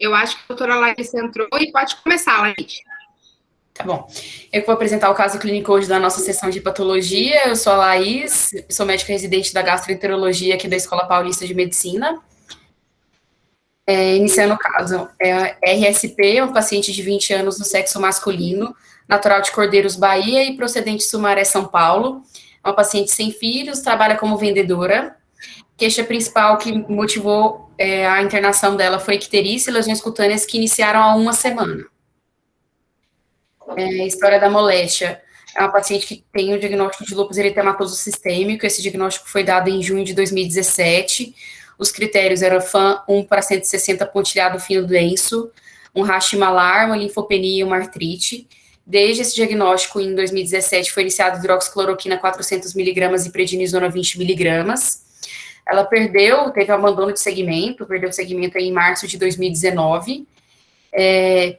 Eu acho que a doutora Laís entrou e pode começar, Laís. Tá bom. Eu vou apresentar o caso clínico hoje da nossa sessão de patologia. Eu sou a Laís, sou médica residente da gastroenterologia aqui da Escola Paulista de Medicina. Iniciando o caso, RSP, um paciente de 20 anos do sexo masculino, natural de Cordeiros, Bahia e procedente de Sumaré, São Paulo. É uma paciente sem filhos, trabalha como vendedora. Queixa principal que motivou a internação dela foi icterícia e lesões cutâneas que iniciaram há uma semana. História da moléstia. É uma paciente que tem o diagnóstico de lúpus eritematoso sistêmico. Esse diagnóstico foi dado em junho de 2017. Os critérios eram FAM 1 para 160 pontilhado fino denso, um rash malar, uma linfopenia e uma artrite. Desde esse diagnóstico, em 2017, foi iniciado hidroxicloroquina 400mg e prednisona 20mg. Ela teve abandono de segmento, perdeu o segmento em março de 2019.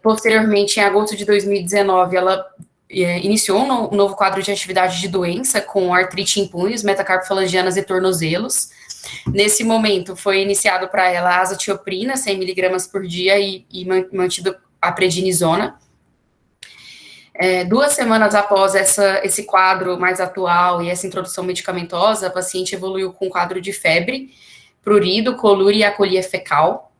Posteriormente, em agosto de 2019, ela iniciou um novo quadro de atividade de doença com artrite em punhos, metacarpofalangianas e tornozelos. Nesse momento, foi iniciado para ela a azatioprina, 100mg por dia e mantido a prednisona. 2 semanas após esse quadro mais atual e essa introdução medicamentosa, a paciente evoluiu com um quadro de febre, prurido, colúria e acolia fecal.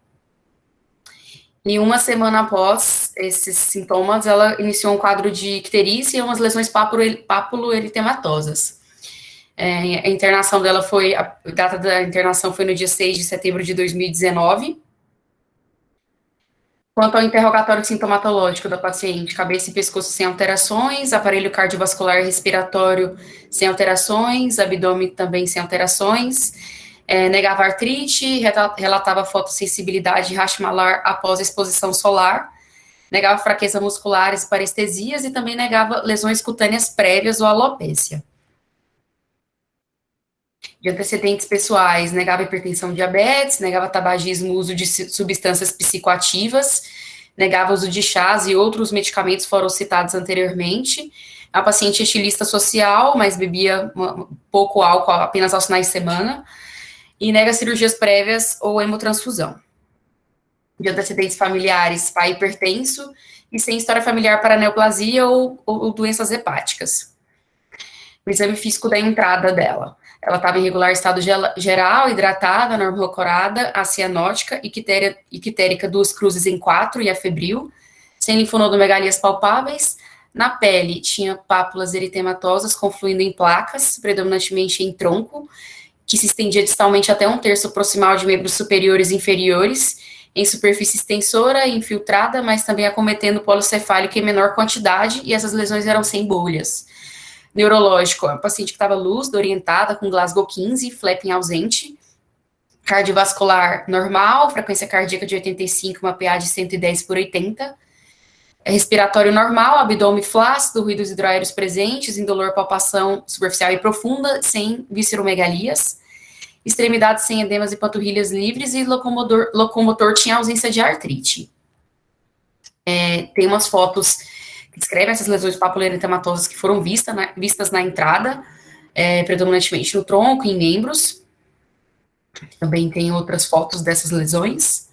E 1 semana após esses sintomas, ela iniciou um quadro de icterícia e umas lesões papuloeritematosas. A internação dela a data da internação foi no dia 6 de setembro de 2019. Quanto ao interrogatório sintomatológico da paciente, cabeça e pescoço sem alterações, aparelho cardiovascular e respiratório sem alterações, abdômen também sem alterações, negava artrite, relatava fotossensibilidade e rash malar após a exposição solar, negava fraqueza musculares e parestesias e também negava lesões cutâneas prévias ou alopécia. De antecedentes pessoais, negava hipertensão, diabetes, negava tabagismo, uso de substâncias psicoativas, negava uso de chás e outros medicamentos foram citados anteriormente. A paciente estilista social, mas bebia pouco álcool apenas aos finais de semana, e nega cirurgias prévias ou hemotransfusão. De antecedentes familiares, pai hipertenso e sem história familiar para neoplasia ou doenças hepáticas. O exame físico da entrada dela. Ela estava em regular estado geral, hidratada, normocorada, acianótica, ictérica 2 cruzes em 4 e afebril, sem linfonodomegalias palpáveis. Na pele, tinha pápulas eritematosas confluindo em placas, predominantemente em tronco, que se estendia distalmente até 1/3 proximal de membros superiores e inferiores, em superfície extensora e infiltrada, mas também acometendo o polo cefálico em menor quantidade, e essas lesões eram sem bolhas. Neurológico, a paciente que estava lúcida, orientada, com Glasgow 15, flapping ausente. Cardiovascular normal, frequência cardíaca de 85, uma PA de 110/80. Respiratório normal, abdômen flácido, ruídos hidroaéreos presentes, indolor, palpação superficial e profunda, sem visceromegalias. Extremidades sem edemas e panturrilhas livres, e locomotor tinha ausência de artrite. Tem umas fotos que descrevem essas lesões papuloeritematosas que foram vistas na entrada, predominantemente no tronco e em membros. Também tem outras fotos dessas lesões.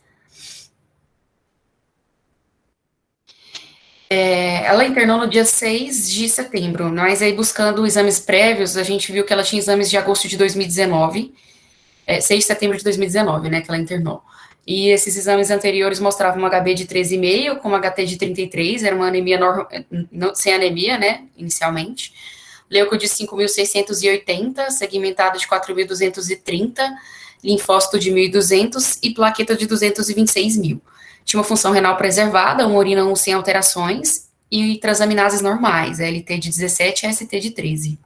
Ela internou no dia 6 de setembro, mas aí buscando exames prévios, a gente viu que ela tinha exames de agosto de 2019, 6 de setembro de 2019, né, que ela internou. E esses exames anteriores mostravam um HB de 13,5, com uma HT de 33, era uma anemia sem anemia, né, inicialmente. Leuco de 5.680, segmentado de 4.230, linfócito de 1.200 e plaqueta de 226.000. Tinha uma função renal preservada, uma urina 1 sem alterações e transaminases normais, LT de 17 e ST de 13.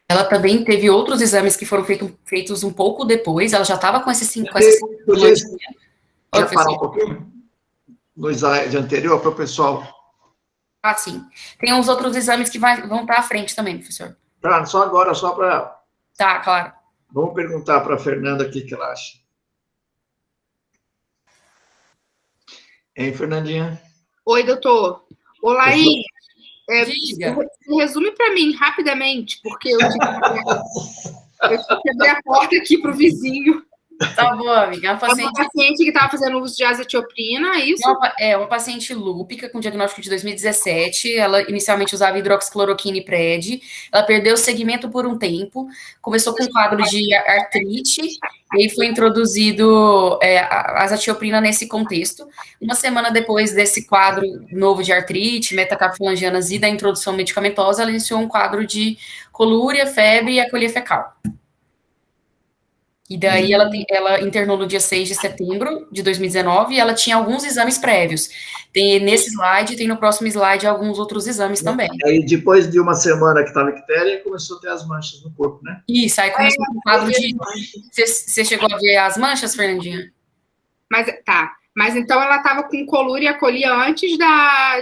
Ela também teve outros exames que foram feitos um pouco depois, ela já estava com essa sintomatologia. Quer parar um pouquinho? No slide anterior, para o pessoal. Ah, sim. Tem uns outros exames que vão estar à frente também, professor. Tá, só agora, só para... Tá, claro. Vamos perguntar para a Fernanda o que ela acha. Hein, Fernandinha? Oi, doutor. Olá, Laís. Diga. Resume para mim, rapidamente, porque eu tive que abrir a porta aqui para o vizinho. Tá bom, amiga. Uma É uma paciente que estava fazendo uso de azatioprina, é isso? uma paciente lúpica com diagnóstico de 2017. Ela inicialmente usava hidroxicloroquina e PRED. Ela perdeu o segmento por um tempo. Começou com um quadro de artrite. E aí foi introduzido a azatioprina nesse contexto. Uma semana depois desse quadro novo de artrite, metacarpofalangianas e da introdução medicamentosa, ela iniciou um quadro de colúria, febre e acolia fecal. E daí ela internou no dia 6 de setembro de 2019 e ela tinha alguns exames prévios. Tem nesse slide, tem no próximo slide alguns outros exames também. Aí depois de uma semana que estava ictéria, começou a ter as manchas no corpo, né? Isso, aí começou com um quadro de... Você chegou a ver as manchas, Fernandinha? Mas então ela estava com colúria e acolia antes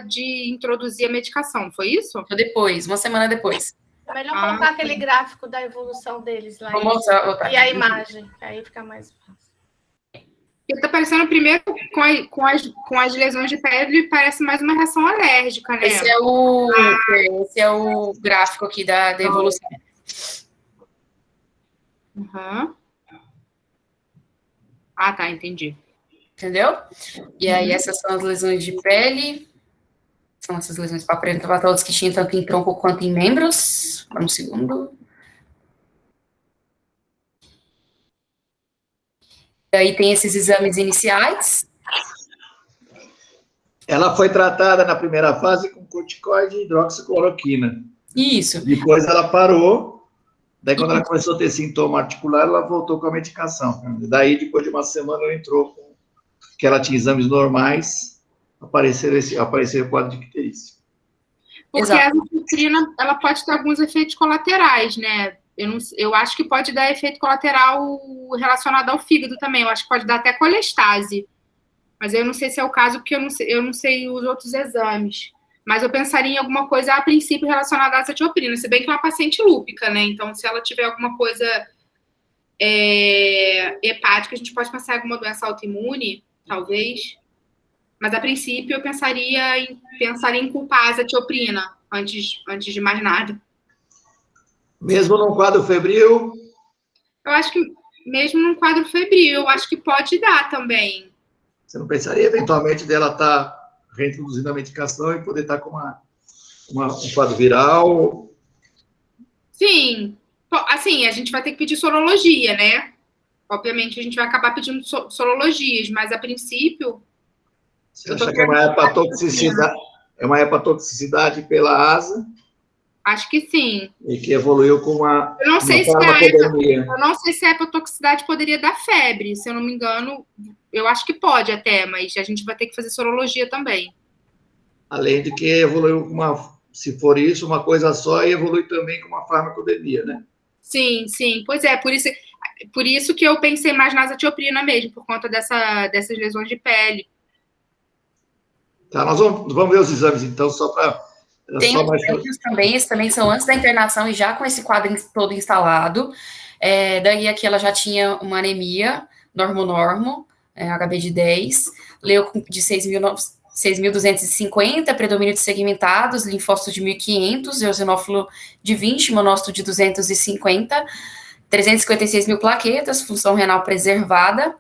de introduzir a medicação, foi isso? Depois, uma semana depois. É melhor colocar aquele gráfico da evolução deles lá. Vamos mostrar. E a imagem, aí fica mais fácil. Porque tá parecendo primeiro com as lesões de pele, parece mais uma reação alérgica, né? Esse é o gráfico aqui da evolução. Uhum. Ah, tá, entendi. Entendeu? E aí essas são as lesões de pele. São essas lesões papilomatosas que tinham tanto em tronco quanto em membros. Um segundo. E aí tem esses exames iniciais. Ela foi tratada na primeira fase com corticoide e hidroxicloroquina. Isso. Depois ela parou. Daí, quando ela começou a ter sintoma articular, ela voltou com a medicação. Daí, depois de uma semana, ela entrou com que ela tinha exames normais, apareceu o quadro de icterícia. Porque a azathioprina, ela pode ter alguns efeitos colaterais, né? Eu acho que pode dar efeito colateral relacionado ao fígado também. Eu acho que pode dar até colestase. Mas eu não sei se é o caso, porque eu não sei os outros exames. Mas eu pensaria em alguma coisa, a princípio, relacionada à azathioprina. Se bem que é uma paciente lúpica, né? Então, se ela tiver alguma coisa hepática, a gente pode pensar em alguma doença autoimune, talvez. Mas, a princípio, eu pensaria em culpar a azathioprina, antes de mais nada. Mesmo num quadro febril? Eu acho que, mesmo num quadro febril, eu acho que pode dar também. Você não pensaria, eventualmente, dela estar reintroduzindo a medicação e poder estar com um quadro viral? Sim. Assim, a gente vai ter que pedir sorologia, né? Obviamente, a gente vai acabar pedindo sorologias, mas, a princípio... Você acha que é uma hepatotoxicidade pela asa? Acho que sim. E que evoluiu com uma eu não sei farmacodemia. Eu não sei se a hepatotoxicidade poderia dar febre. Se eu não me engano, eu acho que pode até, mas a gente vai ter que fazer sorologia também. Além de que evoluiu com se for isso, uma coisa só, e evolui também com uma farmacodemia, né? Sim, sim. Pois é, por isso que eu pensei mais na azathioprina mesmo, por conta dessas lesões de pele. Tá, nós vamos ver os exames, então, só para... Tem os prévios também, esses também são antes da internação e já com esse quadro todo instalado. Daí aqui ela já tinha uma anemia, normo, HB de 10, leu de 6.250, predomínio de segmentados, linfócito de 1.500, eosinófilo de 20, monócito de 250, 356 mil plaquetas, função renal preservada,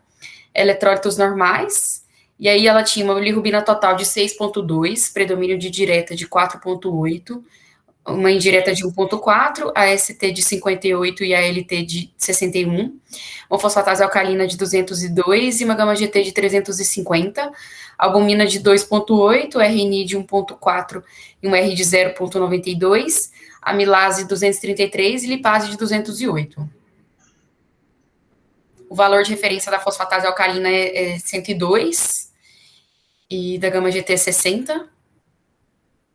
eletrólitos normais. E aí ela tinha uma bilirrubina total de 6,2, predomínio de direta de 4,8, uma indireta de 1,4, a ST de 58 e a LT de 61, uma fosfatase alcalina de 202 e uma gama-GT de 350, albumina de 2,8, RNI de 1,4 e um R de 0,92, amilase 233 e lipase de 208. O valor de referência da fosfatase alcalina é 102, e da gama-GT 60.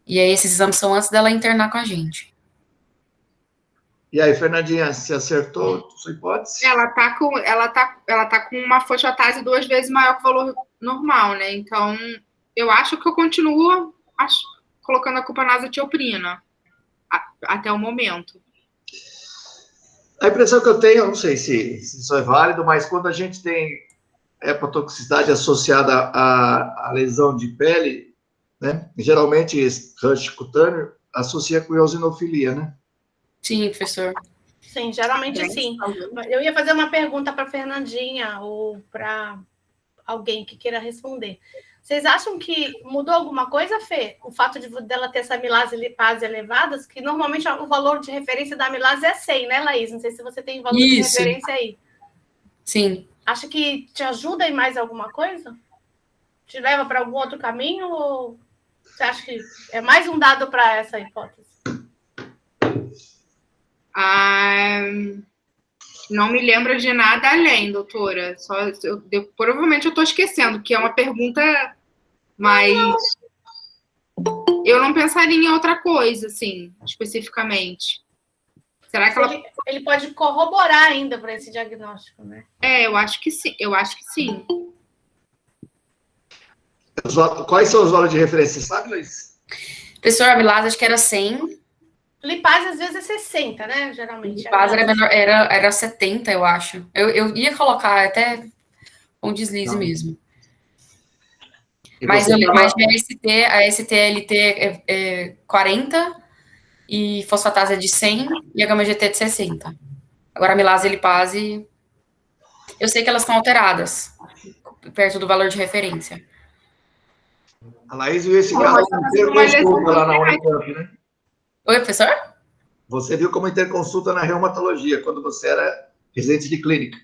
E aí esses exames são antes dela internar com a gente. E aí, Fernandinha, você acertou sua hipótese? Ela tá com uma fosfatase 2 vezes maior que o valor normal, né? Então, eu acho que eu continuo colocando a culpa na azathioprina até o momento. A impressão que eu tenho, eu não sei se isso é válido, mas quando a gente tem hepatotoxicidade associada à lesão de pele, né? Geralmente, rush cutâneo associa com eosinofilia, né? Sim, professor. Sim, geralmente sim. Eu ia fazer uma pergunta para a Fernandinha ou para alguém que queira responder. Vocês acham que mudou alguma coisa, Fê? O fato dela ter essa amilase e lipase elevadas, que normalmente o valor de referência da amilase é 100, né, Laís? Não sei se você tem valor de referência aí. Sim. Acha que te ajuda em mais alguma coisa? Te leva para algum outro caminho? Ou você acha que é mais um dado para essa hipótese? Não me lembro de nada além, doutora. Provavelmente eu estou esquecendo, que é uma pergunta, mas eu não pensaria em outra coisa, assim, especificamente. Será que ele pode corroborar ainda para esse diagnóstico, né? Eu acho que sim. Quais são os valores de referência, sabe, Luiz? Professor, a amilase acho que era 100. Lipase às vezes é 60, né? Geralmente. Lipase era menor, era 70, eu acho. Eu ia colocar até um deslize mesmo. Mas a STLT é 40 e fosfatase é de 100 e a gama-GT é de 60. Agora a amilase e lipase, eu sei que elas estão alteradas perto do valor de referência. A Laís viu esse caso interconsulta lá na Unicamp, né? Oi, professor? Você viu como interconsulta na reumatologia, quando você era residente de clínica.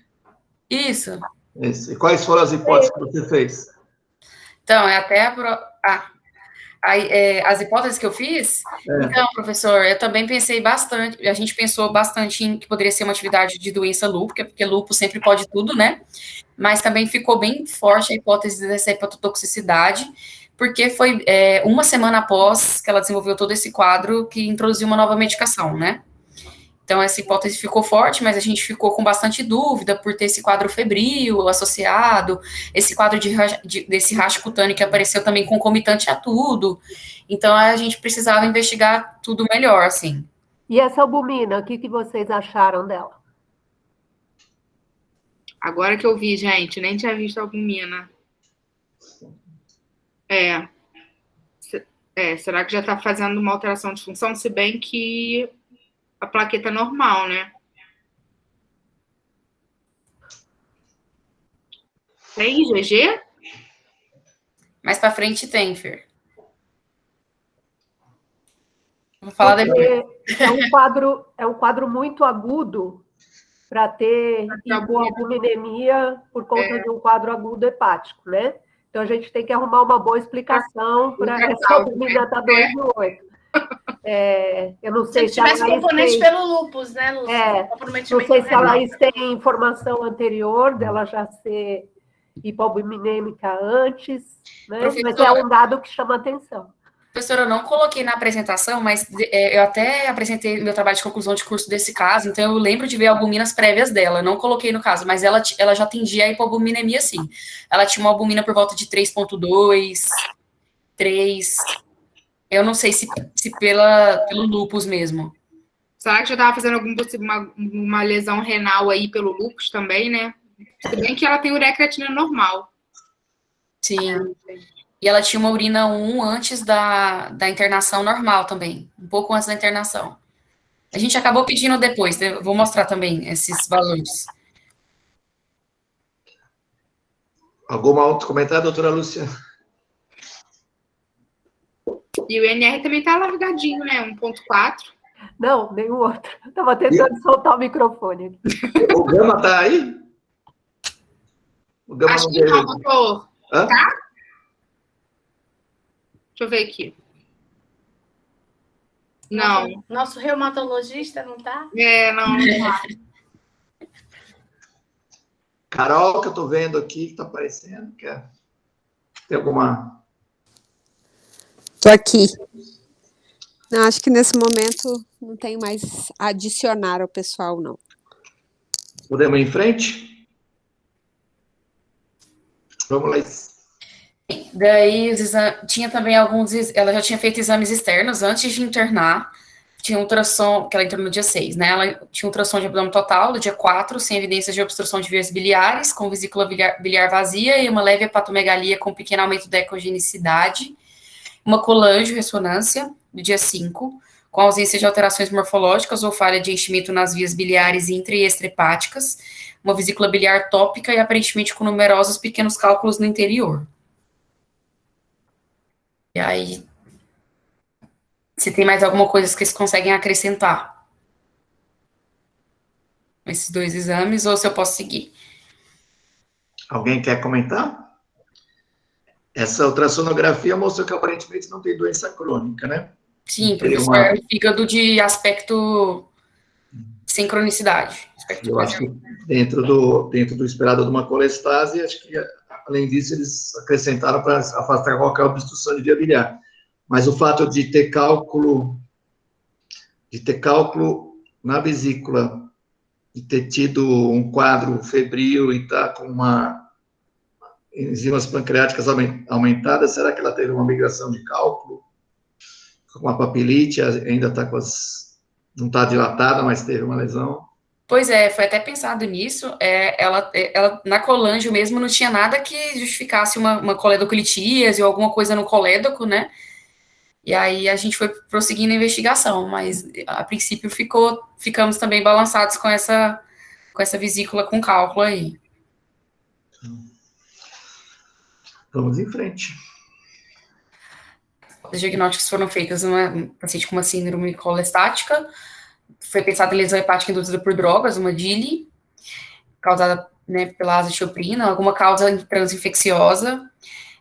Isso. E quais foram as hipóteses que você fez? Então, é até as hipóteses que eu fiz. Então, professor, eu também pensei bastante, a gente pensou bastante em que poderia ser uma atividade de doença lúpica, porque lúpus sempre pode tudo, né? Mas também ficou bem forte a hipótese dessa hepatotoxicidade, porque foi uma semana após que ela desenvolveu todo esse quadro que introduziu uma nova medicação, né? Então, essa hipótese ficou forte, mas a gente ficou com bastante dúvida por ter esse quadro febril associado, esse quadro desse racho cutâneo que apareceu também concomitante a tudo. Então, a gente precisava investigar tudo melhor, assim. E essa albumina, o que vocês acharam dela? Agora que eu vi, gente, nem tinha visto a albumina. Será que já está fazendo uma alteração de função? Se bem que a plaqueta é normal, né? Tem IgG? Mais para frente tem, Fer. Vou falar depois. É um quadro muito agudo para ter hipoalbuminemia por conta de um quadro agudo hepático, né? Então, a gente tem que arrumar uma boa explicação para essa albumina estar 2,8. Eu não sei se tivesse componente pelo lúpus, né, Lúcia? Não sei se a Laís tem informação anterior dela já ser hipoalbuminêmica antes, né? Mas é um dado que chama atenção. Professora, eu não coloquei na apresentação, mas eu até apresentei meu trabalho de conclusão de curso desse caso, então eu lembro de ver albuminas prévias dela, não coloquei no caso, mas ela já atendia a hipoalbuminemia, sim. Ela tinha uma albumina por volta de 3,2, 3. Eu não sei se pelo lúpus mesmo. Será que já estava fazendo uma lesão renal aí pelo lúpus também, né? Se bem que ela tem ureacreatina normal. Sim. E ela tinha uma urina 1 antes da internação normal também. Um pouco antes da internação. A gente acabou pedindo depois. Eu vou mostrar também esses valores. Algum outro comentário, doutora Lúcia? E o INR também está largadinho, né? 1,4. Não, nenhum outro. Estava tentando soltar o microfone. O Gama está aí? O Gama acho que não, doutor. Tá? Deixa eu ver aqui. Não. Nosso reumatologista não tá? Não tá. Carol, que eu tô vendo aqui, que tá aparecendo. Tem alguma... Tô aqui. Não, acho que nesse momento não tem mais a adicionar ao pessoal, não. Podemos ir em frente? Vamos lá. Daí, tinha também ela já tinha feito exames externos antes de internar, tinha ultrassom, que ela entrou no dia 6, né, ela tinha ultrassom de abdômen total no dia 4, sem evidências de obstrução de vias biliares, com vesícula biliar vazia e uma leve hepatomegalia com pequeno aumento da ecogenicidade, uma colangio-ressonância no dia 5, com ausência de alterações morfológicas ou falha de enchimento nas vias biliares intra- e extrahepáticas, uma vesícula biliar tópica e aparentemente com numerosos pequenos cálculos no interior. E aí, se tem mais alguma coisa que vocês conseguem acrescentar? Esses 2 exames, ou se eu posso seguir? Alguém quer comentar? Essa ultrassonografia mostrou que aparentemente não tem doença crônica, né? Sim, professor, é um fígado de aspecto sem cronicidade. Eu acho que dentro do esperado de uma colestase, acho que, além disso, eles acrescentaram para afastar qualquer obstrução de via biliar. Mas o fato de ter cálculo na vesícula e ter tido um quadro febril e estar com enzimas pancreáticas aumentadas, será que ela teve uma migração de cálculo? Com uma papilite, ainda está não está dilatada, mas teve uma lesão? Pois é, foi até pensado nisso. Ela na colangio mesmo não tinha nada que justificasse uma coledoclitíase ou alguma coisa no colédoco, né? E aí a gente foi prosseguindo a investigação, mas a princípio ficamos também balançados com essa vesícula com cálculo aí. Vamos em frente. Os diagnósticos foram feitos numa paciente com uma síndrome colestática. Foi pensada em lesão hepática induzida por drogas, uma DILI, causada, né, pela azatioprina, alguma causa transinfecciosa,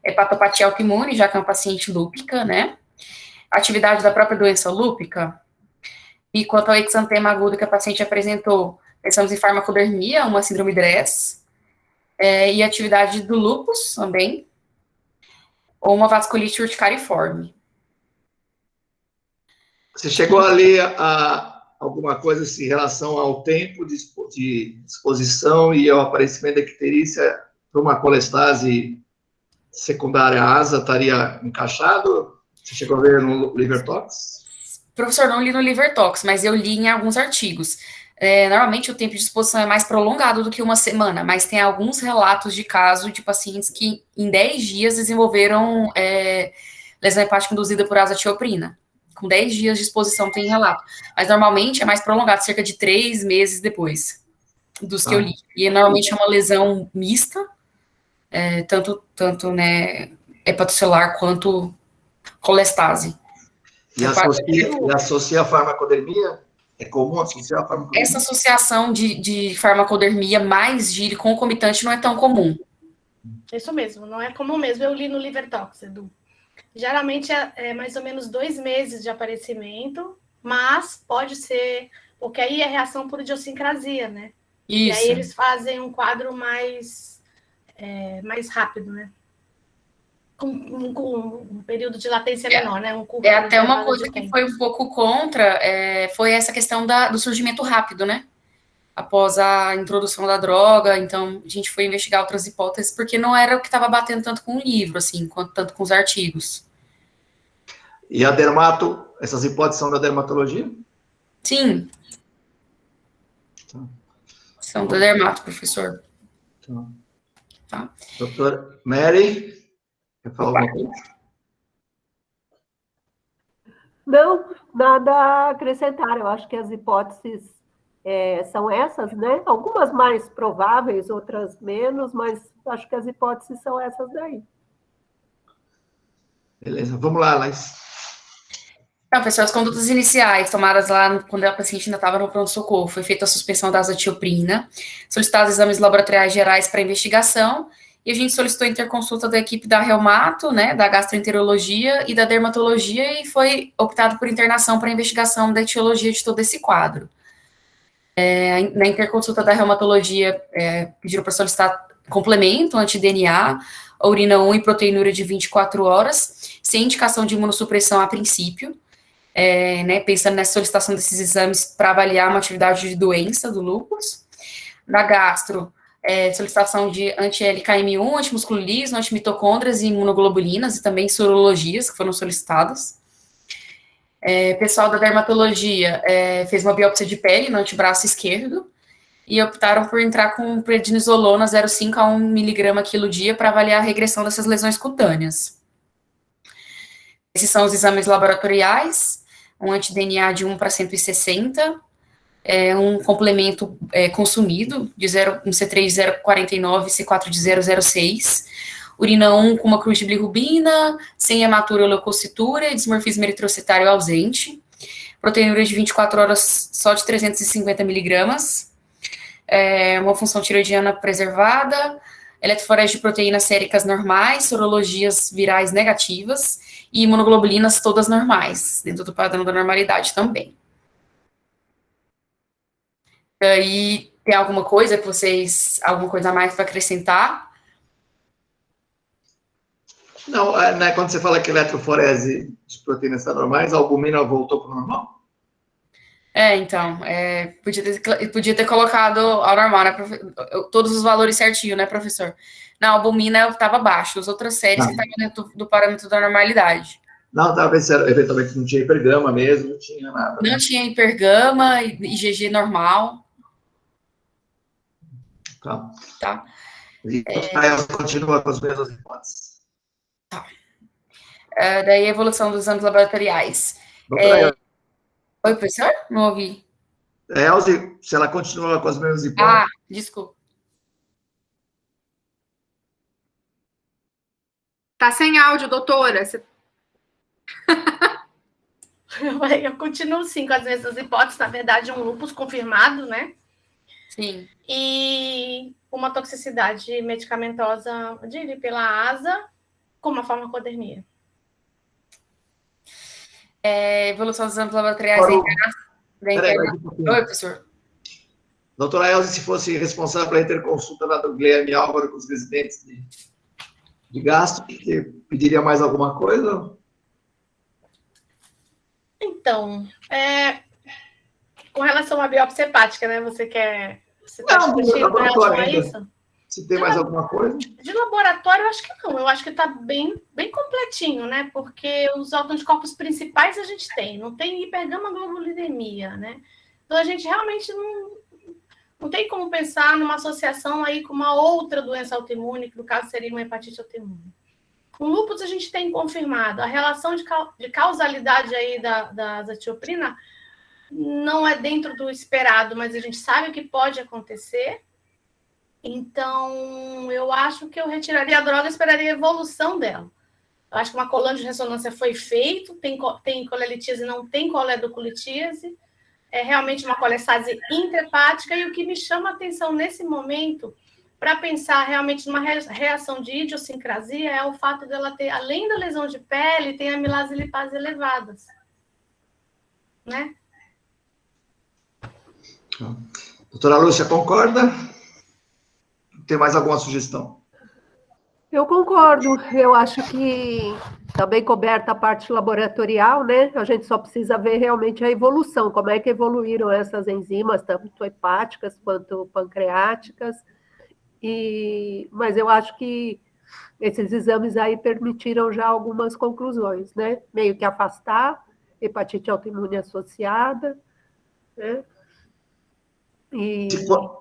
hepatopatia autoimune, já que é uma paciente lúpica, né? Atividade da própria doença lúpica. E quanto ao exantema agudo que a paciente apresentou, pensamos em farmacodermia, uma síndrome DRESS, e atividade do lúpus também, ou uma vasculite urticariforme. Você chegou a ler alguma coisa assim, em relação ao tempo de exposição e ao aparecimento da icterícia para uma colestase secundária asa, estaria encaixado? Você chegou a ver no LiverTox? Professor, não li no LiverTox, mas eu li em alguns artigos. Normalmente o tempo de exposição é mais prolongado do que uma semana, mas tem alguns relatos de caso de pacientes que em 10 dias desenvolveram lesão hepática induzida por azatioprina. Com 10 dias de exposição tem relato. Mas normalmente é mais prolongado, cerca de 3 meses depois dos que eu li. E normalmente é uma lesão mista, tanto né, hepatocelular quanto colestase. E associa a farmacodermia? É comum associar a farmacodermia? Essa associação de farmacodermia mais DILI concomitante não é tão comum. Isso mesmo, não é comum mesmo. Eu li no LiverTox, Edu. Geralmente é mais ou menos 2 meses de aparecimento, mas pode ser, porque aí é reação por idiosincrasia, né? Isso. E aí eles fazem um quadro mais rápido, né? Com um período de latência menor, né? Até uma coisa que foi um pouco contra, foi essa questão do surgimento rápido, né? Após a introdução da droga, então a gente foi investigar outras hipóteses, porque não era o que estava batendo tanto com o livro, assim, quanto tanto com os artigos. E essas hipóteses são da dermatologia? Sim. São da dermato, professor. Tá. Doutora Mary, quer falar alguma coisa? Não, nada a acrescentar. Eu acho que as hipóteses são essas, né? Algumas mais prováveis, outras menos, mas acho que as hipóteses são essas daí. Beleza, vamos lá, Laís. Então, pessoal, as condutas iniciais tomadas lá quando a paciente ainda estava no pronto-socorro, foi feita a suspensão da azatioprina, solicitados exames laboratoriais gerais para investigação, e a gente solicitou a interconsulta da equipe da reumato, né, da gastroenterologia e da dermatologia, e foi optado por internação para investigação da etiologia de todo esse quadro. Na interconsulta da reumatologia, pediram para solicitar complemento, anti-DNA, urina 1 e proteinúria de 24 horas, sem indicação de imunossupressão a princípio, né, pensando nessa solicitação desses exames para avaliar uma atividade de doença do lúpus. Na gastro, solicitação de anti-LKM1, antimusculilismo, antimitocôndrias e imunoglobulinas, e também sorologias que foram solicitadas. Pessoal da dermatologia fez uma biópsia de pele no antebraço esquerdo e optaram por entrar com prednisolona 0,5 a 1 mg quilo dia para avaliar a regressão dessas lesões cutâneas. Esses são os exames laboratoriais. um anti-DNA de 1 para 160, um complemento consumido, de um C3 de 0,49, C4 de 0,06, urina 1 com uma cruz de bilirrubina, sem hematura ou leucocitura e dismorfismo eritrocitário ausente, proteinúria de 24 horas só de 350 miligramas, uma função tiroidiana preservada, eletroforese de proteínas séricas normais, sorologias virais negativas e imunoglobulinas todas normais, dentro do padrão da normalidade também. E aí, tem alguma coisa a mais para acrescentar? Não, né, quando você fala que eletroforese de proteínas está normais, a albumina voltou para o normal? Então, podia ter colocado ao normal, né, todos os valores certinho, né, professor? Na albumina estava baixo, as outras séries que estavam dentro do parâmetro da normalidade. Não, talvez eventualmente não tinha hipergama mesmo, não tinha nada. Não tinha hipergama, IgG normal. Tá. E ela continua com as mesmas hipóteses. Tá. Daí a evolução dos exames laboratoriais. Oi, professor? Não ouvi. Elze, se ela continua com as mesmas hipóteses. Desculpa. Tá sem áudio, doutora. Eu continuo, sim, com as mesmas hipóteses. Na verdade, um lúpus confirmado, né? Sim. E uma toxicidade medicamentosa, eu diria, pela ASA, com uma farmacodermia. Evolução dos exames laboratoriais Oi, professor. Doutora Elze, se fosse responsável pela interconsulta lá do Guilherme Álvaro com os residentes de gastro, pediria mais alguma coisa? Então, com relação à biópsia hepática, né? Você está discutindo com relação a isso? Se tem mais alguma coisa? De laboratório, eu acho que não. Eu acho que está bem completinho, né? Porque os autoanticorpos principais a gente tem. Não tem hipergamaglobulinemia, né? Então, a gente realmente não tem como pensar numa associação aí com uma outra doença autoimune, que no caso seria uma hepatite autoimune. Com lúpus, a gente tem confirmado. A relação de causalidade aí da azatioprina não é dentro do esperado, mas a gente sabe que pode acontecer. Então, eu acho que eu retiraria a droga e esperaria a evolução dela. Eu acho que uma coluna de ressonância foi feito, tem colelitíase, não tem coledocolitíase, é realmente uma colestase intrahepática, e o que me chama a atenção nesse momento, para pensar realmente numa reação de idiosincrasia, é o fato dela ter, além da lesão de pele, tem amilase e lipase elevadas. Né? Doutora Lúcia, concorda? Tem mais alguma sugestão? Eu concordo. Eu acho que está bem coberta a parte laboratorial, né? A gente só precisa ver realmente a evolução, como é que evoluíram essas enzimas, tanto hepáticas quanto pancreáticas. Mas eu acho que esses exames aí permitiram já algumas conclusões, né? Meio que afastar hepatite autoimune associada, né?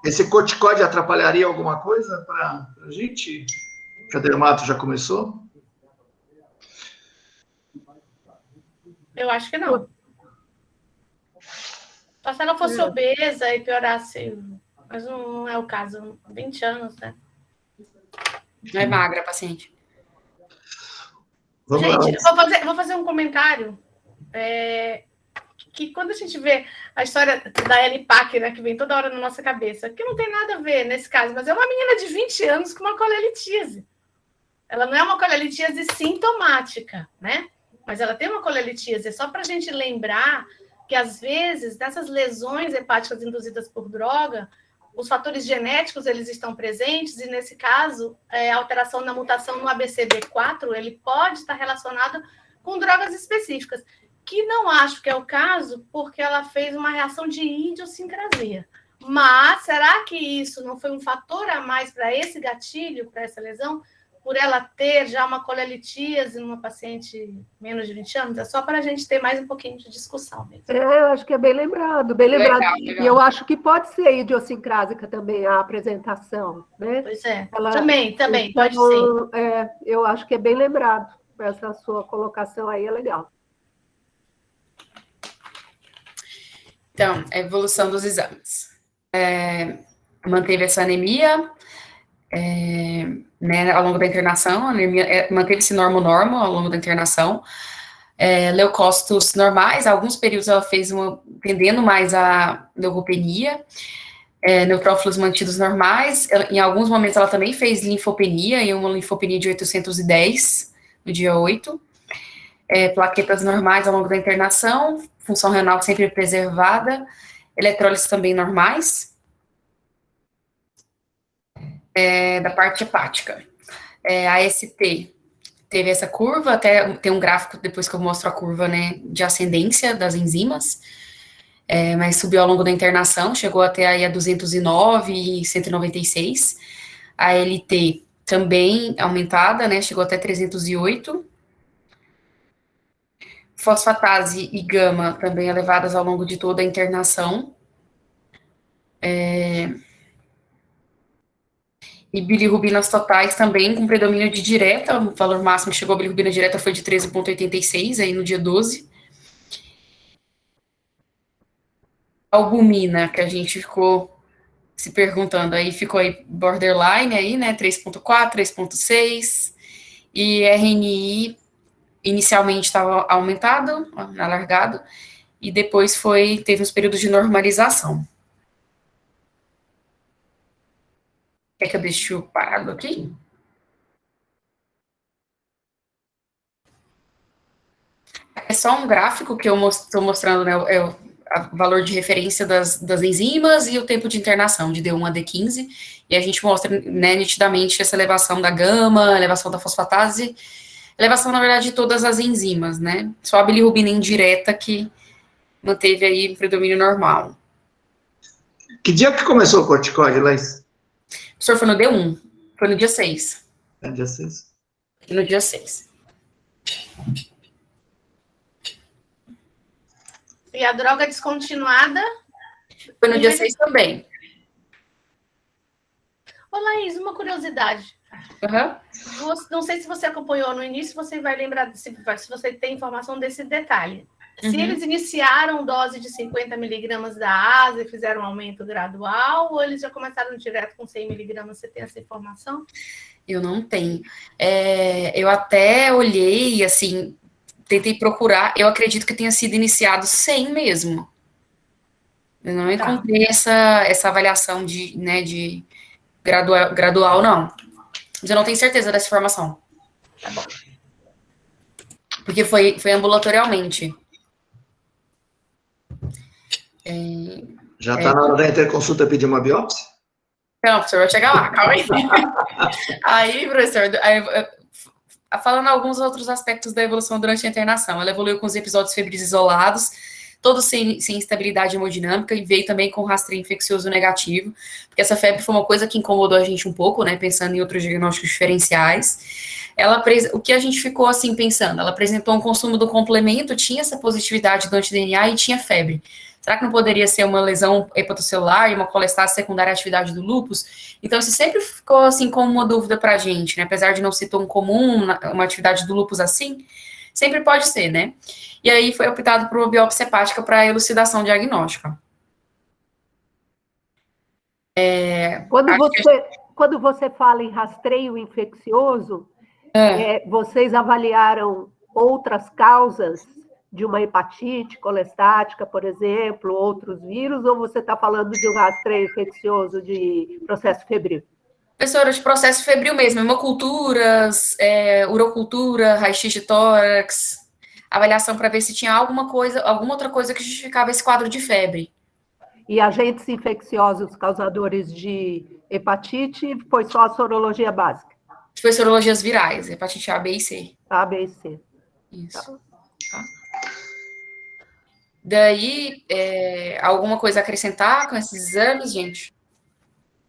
Esse corticóide atrapalharia alguma coisa para a gente? Que a dermato já começou? Eu acho que não. Só se ela fosse obesa e piorasse, mas não é o caso. 20 anos, né? Não é magra a paciente. Gente, eu vou fazer um comentário. Que quando a gente vê a história da Ellie Pack, né, que vem toda hora na nossa cabeça, que não tem nada a ver nesse caso, mas é uma menina de 20 anos com uma colelitíase. Ela não é uma colelitíase sintomática, né? Mas ela tem uma colelitíase. É só para a gente lembrar que, às vezes, nessas lesões hepáticas induzidas por droga, os fatores genéticos eles estão presentes, e, nesse caso, a alteração na mutação no ABCD4, ele pode estar relacionado com drogas específicas, que não acho que é o caso, porque ela fez uma reação de idiosincrasia. Mas será que isso não foi um fator a mais para esse gatilho, para essa lesão, por ela ter já uma colelitíase numa paciente menos de 20 anos? É só para a gente ter mais um pouquinho de discussão mesmo. Eu acho que é bem lembrado, bem lembrado. Legal. E eu acho que pode ser idiosincrásica também a apresentação, né? Pois é, também, então, pode ser. Eu acho que é bem lembrado. Essa sua colocação aí é legal. Então, a evolução dos exames. Manteve essa anemia, né, ao longo da internação, manteve-se normo ao longo da internação, leucócitos normais, alguns períodos ela fez tendendo mais a leucopenia, neutrófilos mantidos normais, em alguns momentos ela também fez linfopenia, e uma linfopenia de 810, no dia 8, plaquetas normais ao longo da internação, função renal sempre preservada, eletrólitos também normais, da parte hepática. A AST teve essa curva, até tem um gráfico depois que eu mostro a curva, né, de ascendência das enzimas, mas subiu ao longo da internação, chegou até aí a 209 e 196. A LT também aumentada, né, chegou até 308. Fosfatase e gama também elevadas ao longo de toda a internação. E bilirrubinas totais também com predomínio de direta, o valor máximo que chegou a bilirrubina direta foi de 13,86, aí no dia 12. Albumina, que a gente ficou se perguntando, aí ficou aí borderline, aí, né, 3,4, 3,6, e RNI inicialmente estava aumentado, alargado, e depois teve uns períodos de normalização. Quer que eu deixe parado aqui? É só um gráfico que eu estou mostrando, né, o valor de referência das enzimas e o tempo de internação, de D1 a D15, e a gente mostra, né, nitidamente essa elevação da gama, elevação da fosfatase, elevação, na verdade, de todas as enzimas, né, só a bilirrubina indireta que manteve aí o predomínio normal. Que dia que começou o corticoide, Laís? O senhor foi no D1, foi no dia 6. Dia 6. No dia 6. E a droga descontinuada? Foi no dia 6 também. Ô, Laís, uma curiosidade. Uhum. Não sei se você acompanhou no início, você vai lembrar, se você tem informação desse detalhe. Se eles iniciaram dose de 50 miligramas da ASA e fizeram um aumento gradual, ou eles já começaram direto com 100 miligramas? Você tem essa informação? Eu não tenho. Eu até olhei, assim, tentei procurar, eu acredito que tenha sido iniciado 100 mesmo. Eu não encontrei essa avaliação de gradual, não. Mas eu não tenho certeza dessa informação. Tá bom. Porque foi ambulatorialmente. Já está na hora da interconsulta pedir uma biópsia? Não, professor, vai chegar lá, calma aí. Aí, professor, falando alguns outros aspectos da evolução durante a internação, ela evoluiu com os episódios febris isolados, todos sem instabilidade hemodinâmica, e veio também com rastreio infeccioso negativo, porque essa febre foi uma coisa que incomodou a gente um pouco, né, pensando em outros diagnósticos diferenciais. O que a gente ficou, assim, pensando? Ela apresentou um consumo do complemento, tinha essa positividade do anti-DNA e tinha febre. Será que não poderia ser uma lesão hepatocelular e uma colestase secundária à atividade do lúpus? Então, isso sempre ficou, assim, como uma dúvida pra gente, né? Apesar de não ser tão comum uma atividade do lúpus assim, sempre pode ser, né? E aí foi optado por uma biópsia hepática para elucidação diagnóstica. Quando você fala em rastreio infeccioso, vocês avaliaram outras causas de uma hepatite colestática, por exemplo, outros vírus, ou você está falando de um rastreio infeccioso de processo febril? Professora, de processo febril mesmo, hemoculturas, urocultura, raio-x de tórax, avaliação para ver se tinha alguma outra coisa que justificava esse quadro de febre. E agentes infecciosos causadores de hepatite, foi só a sorologia básica? Foi sorologias virais, hepatite A, B e C. A, B e C. Isso. Tá. Daí, alguma coisa a acrescentar com esses exames, gente?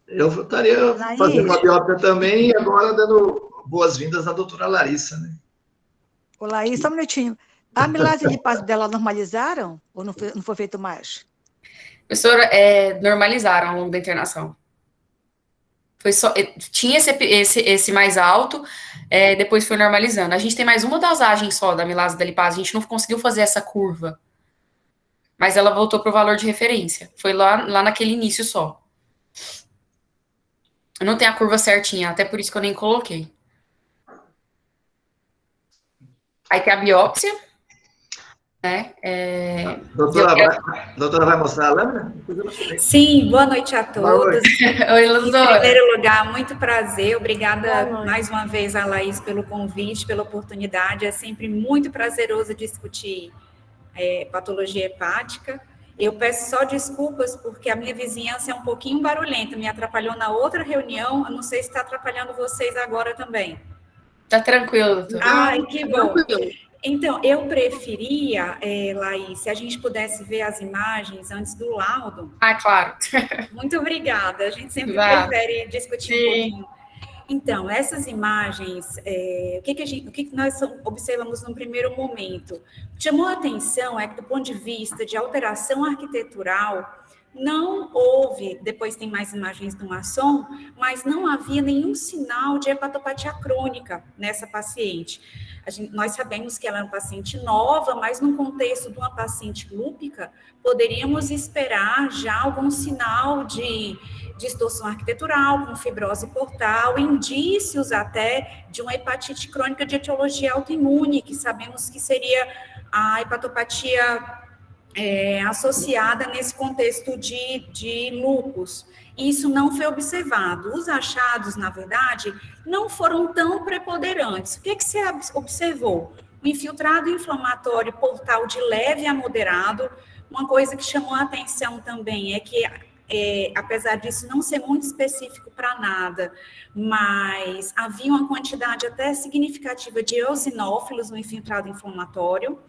Eu estaria fazendo uma biópsia também e agora dando boas-vindas à doutora Larissa, né? Ô, Laís, só um minutinho. A amilase de base dela normalizaram ou não foi feito mais? Professora, normalizaram ao longo da internação. Tinha esse mais alto, depois foi normalizando. A gente tem mais uma dosagem só da amilase da lipase, a gente não conseguiu fazer essa curva. Mas ela voltou para o valor de referência. Foi lá naquele início só. Eu não tenho a curva certinha, até por isso que eu nem coloquei. Aí tem a biópsia, né? Doutora, vai mostrar a lâmina? Sim, boa noite a todos. Oi, Luzora. Em primeiro lugar, muito prazer. Obrigada mais uma vez a Laís pelo convite, pela oportunidade. É sempre muito prazeroso discutir patologia hepática. Eu peço só desculpas porque a minha vizinhança é um pouquinho barulhenta, me atrapalhou na outra reunião, eu não sei se está atrapalhando vocês agora também. Tá tranquilo, doutora. Ai, que bom. Então, eu preferia, Laís, se a gente pudesse ver as imagens antes do laudo. Ah, claro. Muito obrigada, a gente sempre prefere discutir um pouquinho. Então, essas imagens, o que nós observamos no primeiro momento? O que chamou a atenção é que, do ponto de vista de alteração arquitetural, não houve, depois tem mais imagens do maçom, mas não havia nenhum sinal de hepatopatia crônica nessa paciente. Nós sabemos que ela é uma paciente nova, mas no contexto de uma paciente lúpica, poderíamos esperar já algum sinal de distorção arquitetural, com fibrose portal, indícios até de uma hepatite crônica de etiologia autoimune, que sabemos que seria a hepatopatia associada nesse contexto de lúpus. Isso não foi observado. Os achados, na verdade, não foram tão preponderantes. O que se observou? O infiltrado inflamatório portal de leve a moderado. Uma coisa que chamou a atenção também é que, apesar disso não ser muito específico para nada, mas havia uma quantidade até significativa de eosinófilos no infiltrado inflamatório.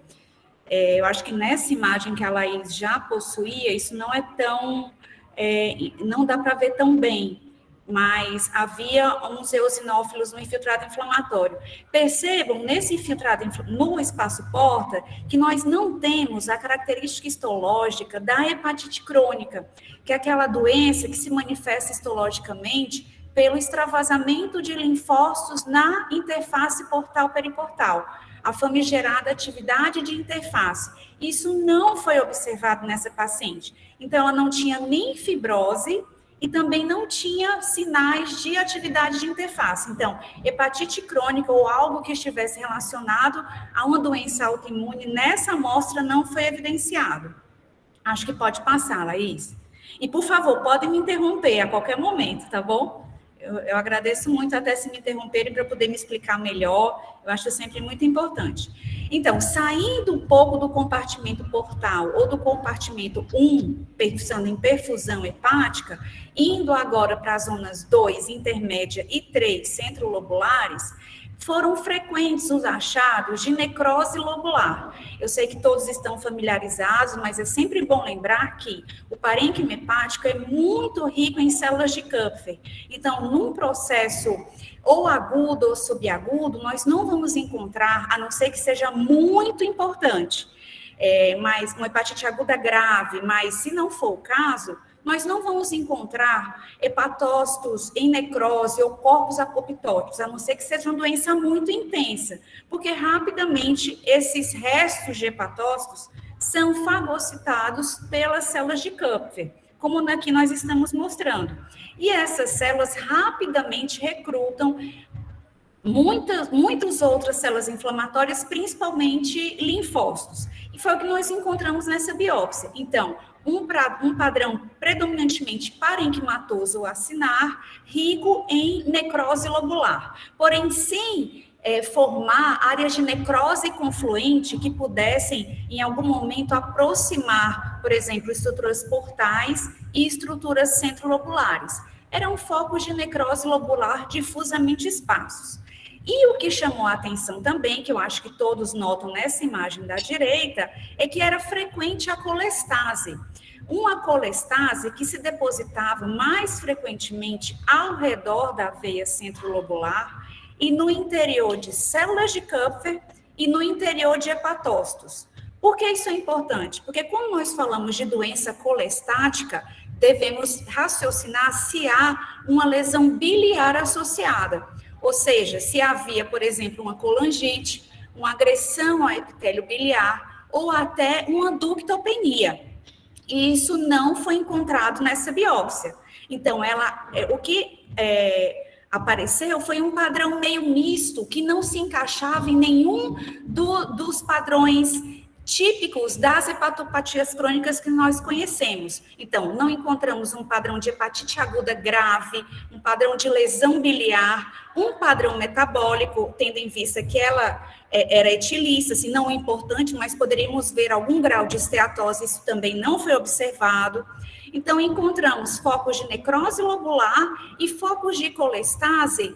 Eu acho que nessa imagem que a Laís já possuía, isso não é tão, não dá para ver tão bem, mas havia uns eosinófilos no infiltrado inflamatório. Percebam, nesse infiltrado, no espaço porta, que nós não temos a característica histológica da hepatite crônica, que é aquela doença que se manifesta histologicamente pelo extravasamento de linfócitos na interface portal-periportal, a famigerada atividade de interface. Isso não foi observado nessa paciente. Então, ela não tinha nem fibrose e também não tinha sinais de atividade de interface. Então, hepatite crônica ou algo que estivesse relacionado a uma doença autoimune nessa amostra não foi evidenciado. Acho que pode passar, Laís. E, por favor, podem me interromper a qualquer momento, tá bom? Eu agradeço muito até se me interromperem para poder me explicar melhor, eu acho sempre muito importante. Então, saindo um pouco do compartimento portal ou do compartimento 1, pensando em perfusão hepática, indo agora para as zonas 2, intermédia e 3, centrolobulares, foram frequentes os achados de necrose lobular. Eu sei que todos estão familiarizados, mas é sempre bom lembrar que o parênquima hepático é muito rico em células de Kupffer. Então, num processo ou agudo ou subagudo, nós não vamos encontrar, a não ser que seja muito importante, mas uma hepatite aguda grave, mas se não for o caso, nós não vamos encontrar hepatócitos em necrose ou corpos apoptóticos, a não ser que seja uma doença muito intensa, porque rapidamente esses restos de hepatócitos são fagocitados pelas células de Kupffer, como aqui nós estamos mostrando. E essas células rapidamente recrutam muitas outras células inflamatórias, principalmente linfócitos. E foi o que nós encontramos nessa biópsia. Então, um padrão predominantemente parenquimatoso ou acinar, rico em necrose lobular, porém sem formar áreas de necrose confluente que pudessem, em algum momento, aproximar, por exemplo, estruturas portais e estruturas centrolobulares. Eram focos de necrose lobular difusamente esparsos. E o que chamou a atenção também, que eu acho que todos notam nessa imagem da direita, é que era frequente a colestase. Uma colestase que se depositava mais frequentemente ao redor da veia centrolobular e no interior de células de Kupffer e no interior de hepatócitos. Por que isso é importante? Porque quando nós falamos de doença colestática, devemos raciocinar se há uma lesão biliar associada. Ou seja, se havia, por exemplo, uma colangite, uma agressão ao epitélio biliar, ou até uma ductopenia. E isso não foi encontrado nessa biópsia. Então, o que apareceu foi um padrão meio misto, que não se encaixava em nenhum dos padrões típicos das hepatopatias crônicas que nós conhecemos. Então, não encontramos um padrão de hepatite aguda grave, um padrão de lesão biliar, um padrão metabólico, tendo em vista que ela era etilístase, não importante, mas poderíamos ver algum grau de esteatose, isso também não foi observado. Então, encontramos focos de necrose lobular e focos de colestase,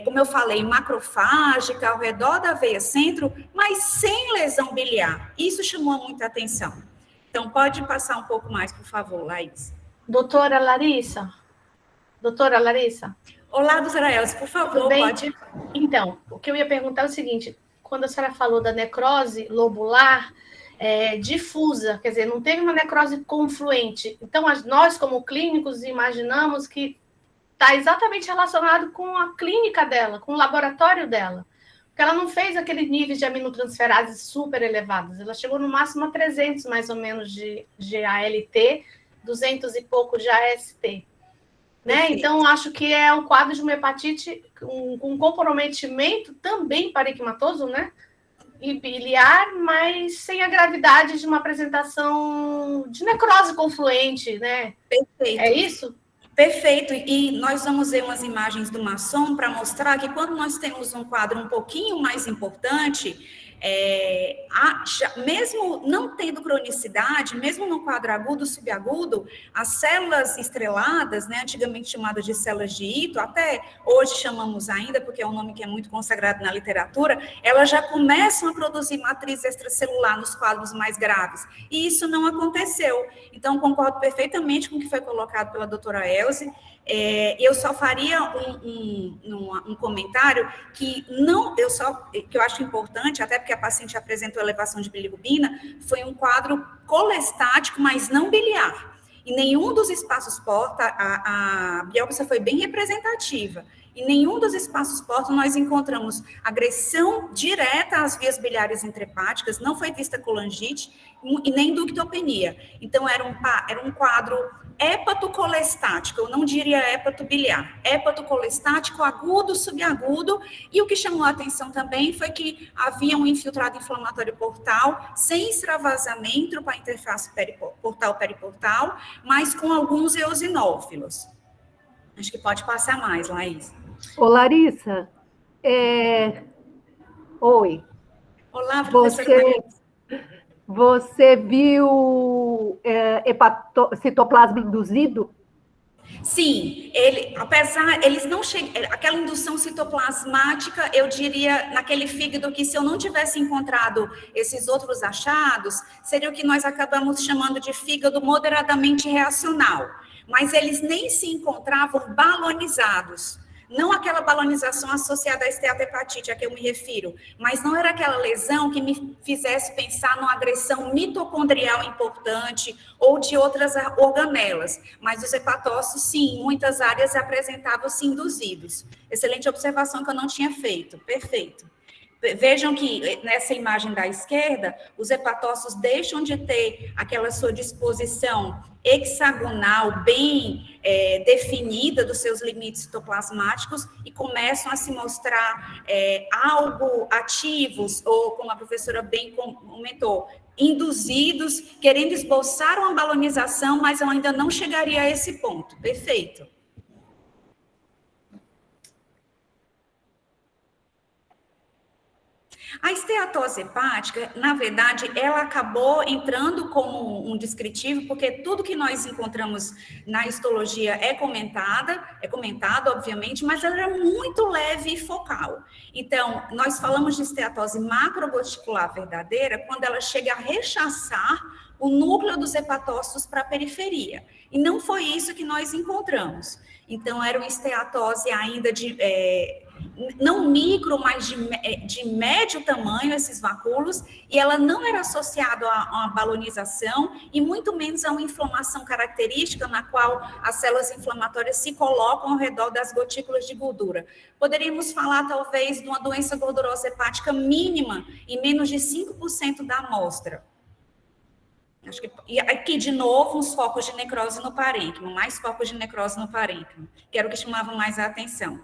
como eu falei, macrofágica, ao redor da veia centro, mas sem lesão biliar. Isso chamou muita atenção. Então, pode passar um pouco mais, por favor, Laís. Doutora Larissa? Olá, doutora Elza, por favor, pode. Então, o que eu ia perguntar é o seguinte, quando a senhora falou da necrose lobular, difusa, quer dizer, não teve uma necrose confluente. Então, nós, como clínicos, imaginamos que está exatamente relacionado com a clínica dela, com o laboratório dela. Porque ela não fez aqueles níveis de aminotransferases super elevados. Ela chegou no máximo a 300, mais ou menos, de ALT, 200 e pouco de AST. Né? Então, acho que é um quadro de uma hepatite com comprometimento também parenquimatoso, né? E biliar, mas sem a gravidade de uma apresentação de necrose confluente, né? Perfeito. É isso? Perfeito, e nós vamos ver umas imagens do Masson para mostrar que quando nós temos um quadro um pouquinho mais importante, mesmo não tendo cronicidade, mesmo no quadro agudo, subagudo, as células estreladas, né, antigamente chamadas de células de Ito, até hoje chamamos ainda, porque é um nome que é muito consagrado na literatura, elas já começam a produzir matriz extracelular nos quadros mais graves, e isso não aconteceu. Então, concordo perfeitamente com o que foi colocado pela doutora Elze. Eu só faria um comentário que eu acho importante, até porque a paciente apresentou elevação de bilirrubina, foi um quadro colestático, mas não biliar. Em nenhum dos espaços porta, a biópsia foi bem representativa. Em nenhum dos espaços porta nós encontramos agressão direta às vias biliares intrahepáticas, não foi vista colangite e nem ductopenia. Então, era um quadro hepatocolestático, eu não diria hepatobiliar, hepatocolestático, agudo, subagudo, e o que chamou a atenção também foi que havia um infiltrado inflamatório portal, sem extravasamento para a interface portal-periportal, mas com alguns eosinófilos. Acho que pode passar mais, Laís. Ô, Larissa, oi. Olá, professora. Você viu citoplasma induzido? Sim, eles não chegam, aquela indução citoplasmática, eu diria, naquele fígado que se eu não tivesse encontrado esses outros achados, seria o que nós acabamos chamando de fígado moderadamente reacional, mas eles nem se encontravam balonizados. Não aquela balonização associada à esteatohepatite a que eu me refiro, mas não era aquela lesão que me fizesse pensar numa agressão mitocondrial importante ou de outras organelas. Mas os hepatócitos, sim, em muitas áreas apresentavam-se induzidos. Excelente observação que eu não tinha feito. Perfeito. Vejam que nessa imagem da esquerda, os hepatócitos deixam de ter aquela sua disposição hexagonal bem definida dos seus limites citoplasmáticos e começam a se mostrar algo ativos, ou como a professora bem comentou, induzidos, querendo esboçar uma balonização, mas eu ainda não chegaria a esse ponto. Perfeito. A esteatose hepática, na verdade, ela acabou entrando como um descritivo, porque tudo que nós encontramos na histologia é comentado, obviamente, mas ela é muito leve e focal. Então, nós falamos de esteatose macrogoticular verdadeira quando ela chega a rechaçar o núcleo dos hepatócitos para a periferia. E não foi isso que nós encontramos. Então, era uma esteatose ainda não micro, mas de médio tamanho, esses vacúolos, e ela não era associada a uma balonização e muito menos a uma inflamação característica na qual as células inflamatórias se colocam ao redor das gotículas de gordura. Poderíamos falar, talvez, de uma doença gordurosa hepática mínima em menos de 5% da amostra. E aqui, de novo, uns focos de necrose no parênquima, mais focos de necrose no parênquima, que era o que chamava mais a atenção.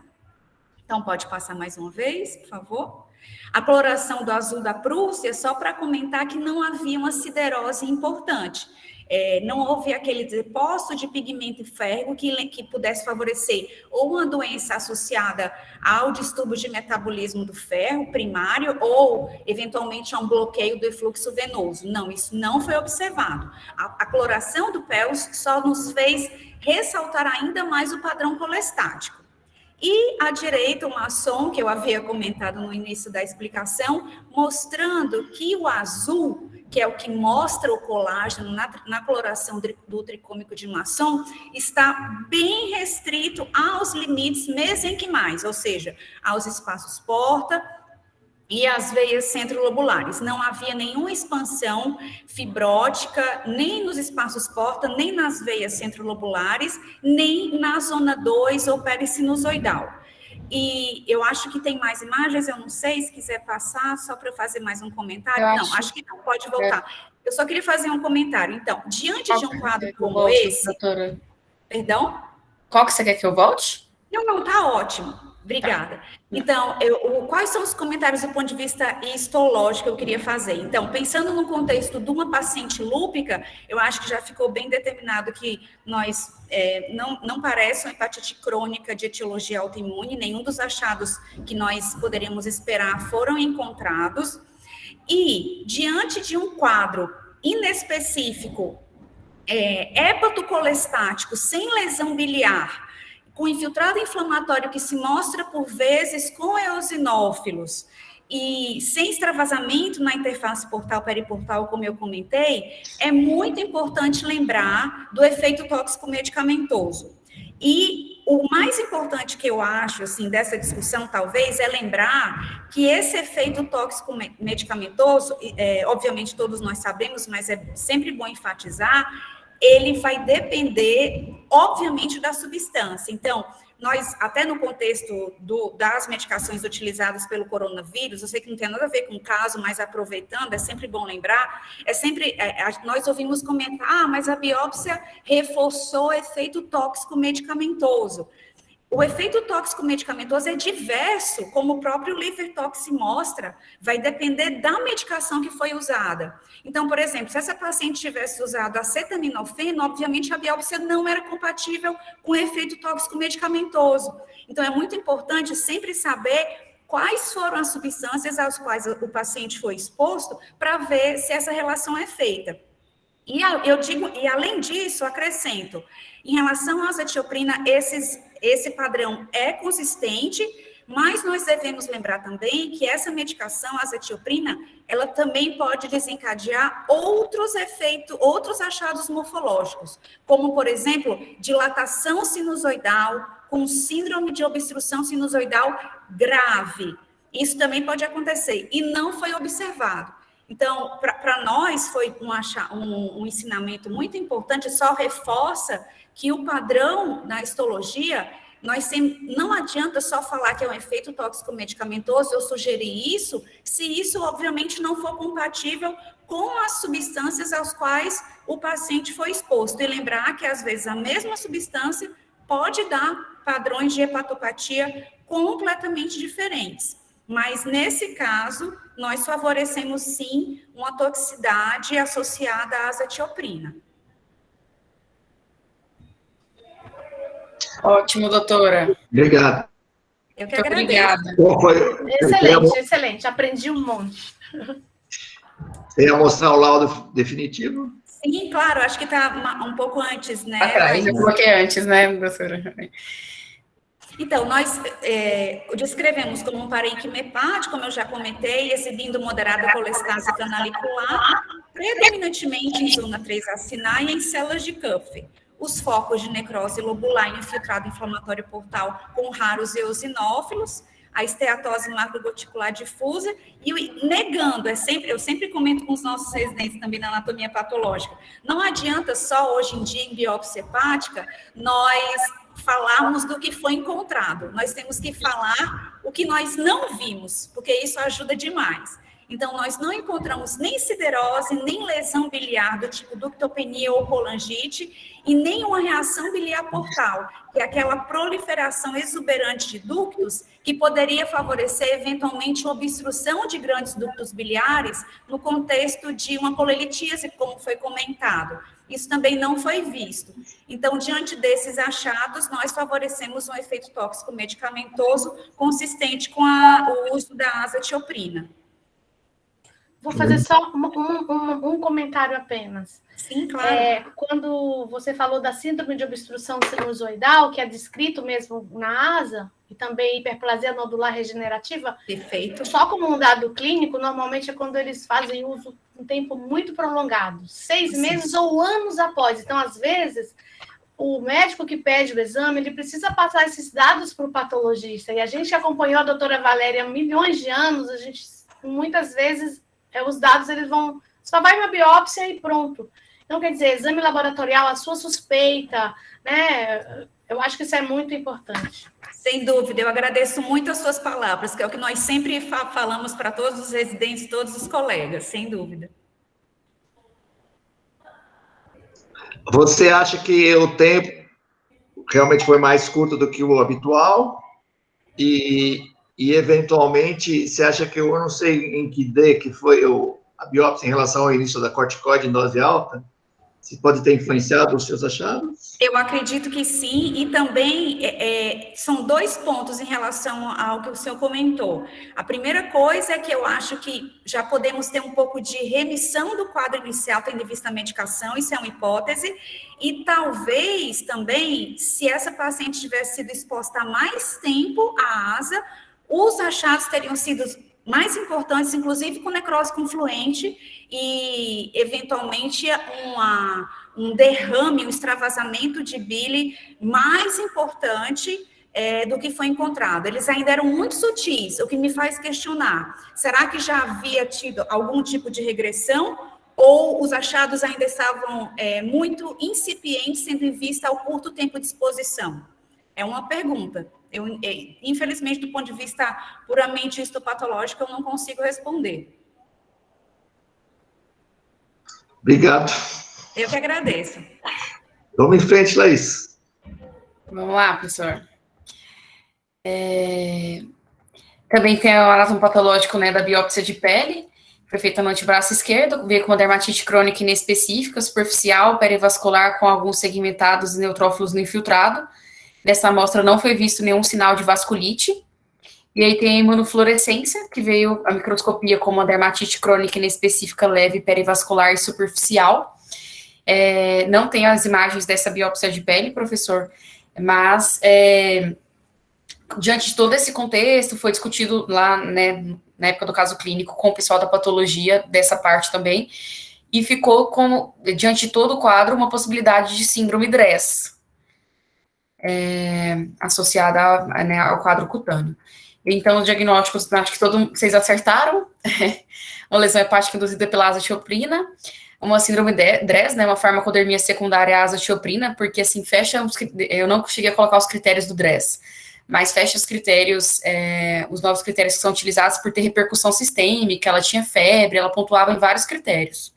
Então, pode passar mais uma vez, por favor. A coloração do azul da Prússia, só para comentar que não havia uma siderose importante. Não houve aquele depósito de pigmento férrico que pudesse favorecer ou uma doença associada ao distúrbio de metabolismo do ferro primário ou, eventualmente, a um bloqueio do efluxo venoso. Não, isso não foi observado. A coloração do PELS só nos fez ressaltar ainda mais o padrão colestático. E à direita, o Masson, que eu havia comentado no início da explicação, mostrando que o azul, que é o que mostra o colágeno na coloração do tricômico de Masson, está bem restrito aos limites mesenquimais, ou seja, aos espaços porta e às veias centrolobulares. Não havia nenhuma expansão fibrótica, nem nos espaços porta, nem nas veias centrolobulares, nem na zona 2 ou perisinusoidal. E eu acho que tem mais imagens, eu não sei, se quiser passar, só para eu fazer mais um comentário. Não, acho que não, pode voltar. Eu só queria fazer um comentário. Então, diante de um quadro como esse... Doutora? Perdão? Qual que você quer que eu volte? Não, tá ótimo. Obrigada. Então, quais são os comentários do ponto de vista histológico que eu queria fazer? Então, pensando no contexto de uma paciente lúpica, eu acho que já ficou bem determinado que nós não parece uma hepatite crônica de etiologia autoimune, nenhum dos achados que nós poderíamos esperar foram encontrados. E, diante de um quadro inespecífico, hepatocolestático, sem lesão biliar, com infiltrado inflamatório que se mostra por vezes com eosinófilos e sem extravasamento na interface portal-periportal, como eu comentei, é muito importante lembrar do efeito tóxico medicamentoso. E o mais importante que eu acho, assim, dessa discussão, talvez, é lembrar que esse efeito tóxico medicamentoso, obviamente todos nós sabemos, mas é sempre bom enfatizar, ele vai depender, obviamente, da substância. Então, nós, até no contexto das medicações utilizadas pelo coronavírus, eu sei que não tem nada a ver com o caso, mas aproveitando, é sempre bom lembrar, nós ouvimos comentar, mas a biópsia reforçou o efeito tóxico medicamentoso. O efeito tóxico medicamentoso é diverso, como o próprio liver tox mostra, vai depender da medicação que foi usada. Então, por exemplo, se essa paciente tivesse usado acetaminofeno, obviamente a biópsia não era compatível com o efeito tóxico medicamentoso. Então, é muito importante sempre saber quais foram as substâncias às quais o paciente foi exposto para ver se essa relação é feita. E além disso, acrescento, em relação à azatioprina, esse padrão é consistente, mas nós devemos lembrar também que essa medicação, a azatioprina, ela também pode desencadear outros efeitos, outros achados morfológicos, como, por exemplo, dilatação sinusoidal com síndrome de obstrução sinusoidal grave. Isso também pode acontecer e não foi observado. Então, para nós foi um ensinamento muito importante, só reforça que o padrão na histologia, não adianta só falar que é um efeito tóxico medicamentoso, eu sugeri isso, se isso obviamente não for compatível com as substâncias às quais o paciente foi exposto. E lembrar que às vezes a mesma substância pode dar padrões de hepatopatia completamente diferentes. Mas, nesse caso, nós favorecemos, sim, uma toxicidade associada à azatioprina. Ótimo, doutora. Obrigado. Eu que agradeço. Obrigada. Excelente. Aprendi um monte. Você ia mostrar o laudo definitivo? Sim, claro. Acho que está um pouco antes, né? Atrás, eu coloquei antes, né, professora? Então, nós descrevemos como um parênquima hepático, como eu já comentei, exibindo moderada colestase canalicular, predominantemente em zona 3 acinar e em células de Kupffer. Os focos de necrose lobular e infiltrado inflamatório portal com raros eosinófilos, a esteatose macrogoticular difusa, e negando, eu sempre comento com os nossos residentes também na anatomia patológica, não adianta só hoje em dia em biópsia hepática, nós falarmos do que foi encontrado. Nós temos que falar o que nós não vimos, porque isso ajuda demais. Então, nós não encontramos nem siderose, nem lesão biliar do tipo ductopenia ou colangite, e nem uma reação biliar portal, que é aquela proliferação exuberante de ductos que poderia favorecer, eventualmente, uma obstrução de grandes ductos biliares no contexto de uma colelitíase, como foi comentado. Isso também não foi visto. Então, diante desses achados, nós favorecemos um efeito tóxico medicamentoso consistente com o uso da azatioprina. Vou fazer só um comentário apenas. Sim, claro. Quando você falou da síndrome de obstrução sinusoidal, que é descrito mesmo na asa, e também hiperplasia nodular regenerativa, perfeito. Só como um dado clínico, normalmente é quando eles fazem uso um tempo muito prolongado, 6 meses ou anos após. Então, às vezes, o médico que pede o exame, ele precisa passar esses dados para o patologista. E a gente acompanhou a doutora Valéria há milhões de anos, a gente, muitas vezes, os dados, eles vão... Só vai uma biópsia e pronto. Então, quer dizer, exame laboratorial, a sua suspeita, né? Eu acho que isso é muito importante. Sem dúvida, eu agradeço muito as suas palavras, que é o que nós sempre falamos para todos os residentes, todos os colegas, sem dúvida. Você acha que o tempo realmente foi mais curto do que o habitual? E eventualmente, você acha que eu não sei em que D que foi a biópsia em relação ao início da corticoide em dose alta? Se pode ter influenciado os seus achados? Eu acredito que sim, e também são 2 pontos em relação ao que o senhor comentou. A primeira coisa é que eu acho que já podemos ter um pouco de remissão do quadro inicial, tendo em vista a medicação, isso é uma hipótese, e talvez também, se essa paciente tivesse sido exposta há mais tempo à asa, os achados teriam sido mais importantes, inclusive com necrose confluente e, eventualmente, um derrame, um extravasamento de bile mais importante do que foi encontrado. Eles ainda eram muito sutis, o que me faz questionar, será que já havia tido algum tipo de regressão ou os achados ainda estavam muito incipientes, tendo em vista o curto tempo de exposição? É uma pergunta. Infelizmente, do ponto de vista puramente histopatológico, eu não consigo responder. Obrigado. Eu que agradeço. Vamos em frente, Laís. Vamos lá, professor. Também tem o anatomo patológico, né, da biópsia de pele, foi feita no antebraço esquerdo, veio com uma dermatite crônica inespecífica, superficial, perivascular, com alguns segmentados e neutrófilos no infiltrado. Nessa amostra não foi visto nenhum sinal de vasculite. E aí tem a imunofluorescência, que veio a microscopia como uma dermatite crônica inespecífica leve, perivascular e superficial. Não tem as imagens dessa biópsia de pele, professor, mas diante de todo esse contexto, foi discutido lá, né, na época do caso clínico, com o pessoal da patologia, dessa parte também, e ficou, diante de todo o quadro, uma possibilidade de síndrome DRESS, associada ao quadro cutâneo. Então, os diagnósticos, acho que vocês acertaram, uma lesão hepática induzida pela azatioprina, uma síndrome DRESS, né, uma farmacodermia secundária à azatioprina, porque, assim, eu não cheguei a colocar os critérios do DRESS, mas fecha os critérios, os novos critérios que são utilizados por ter repercussão sistêmica, ela tinha febre, ela pontuava em vários critérios.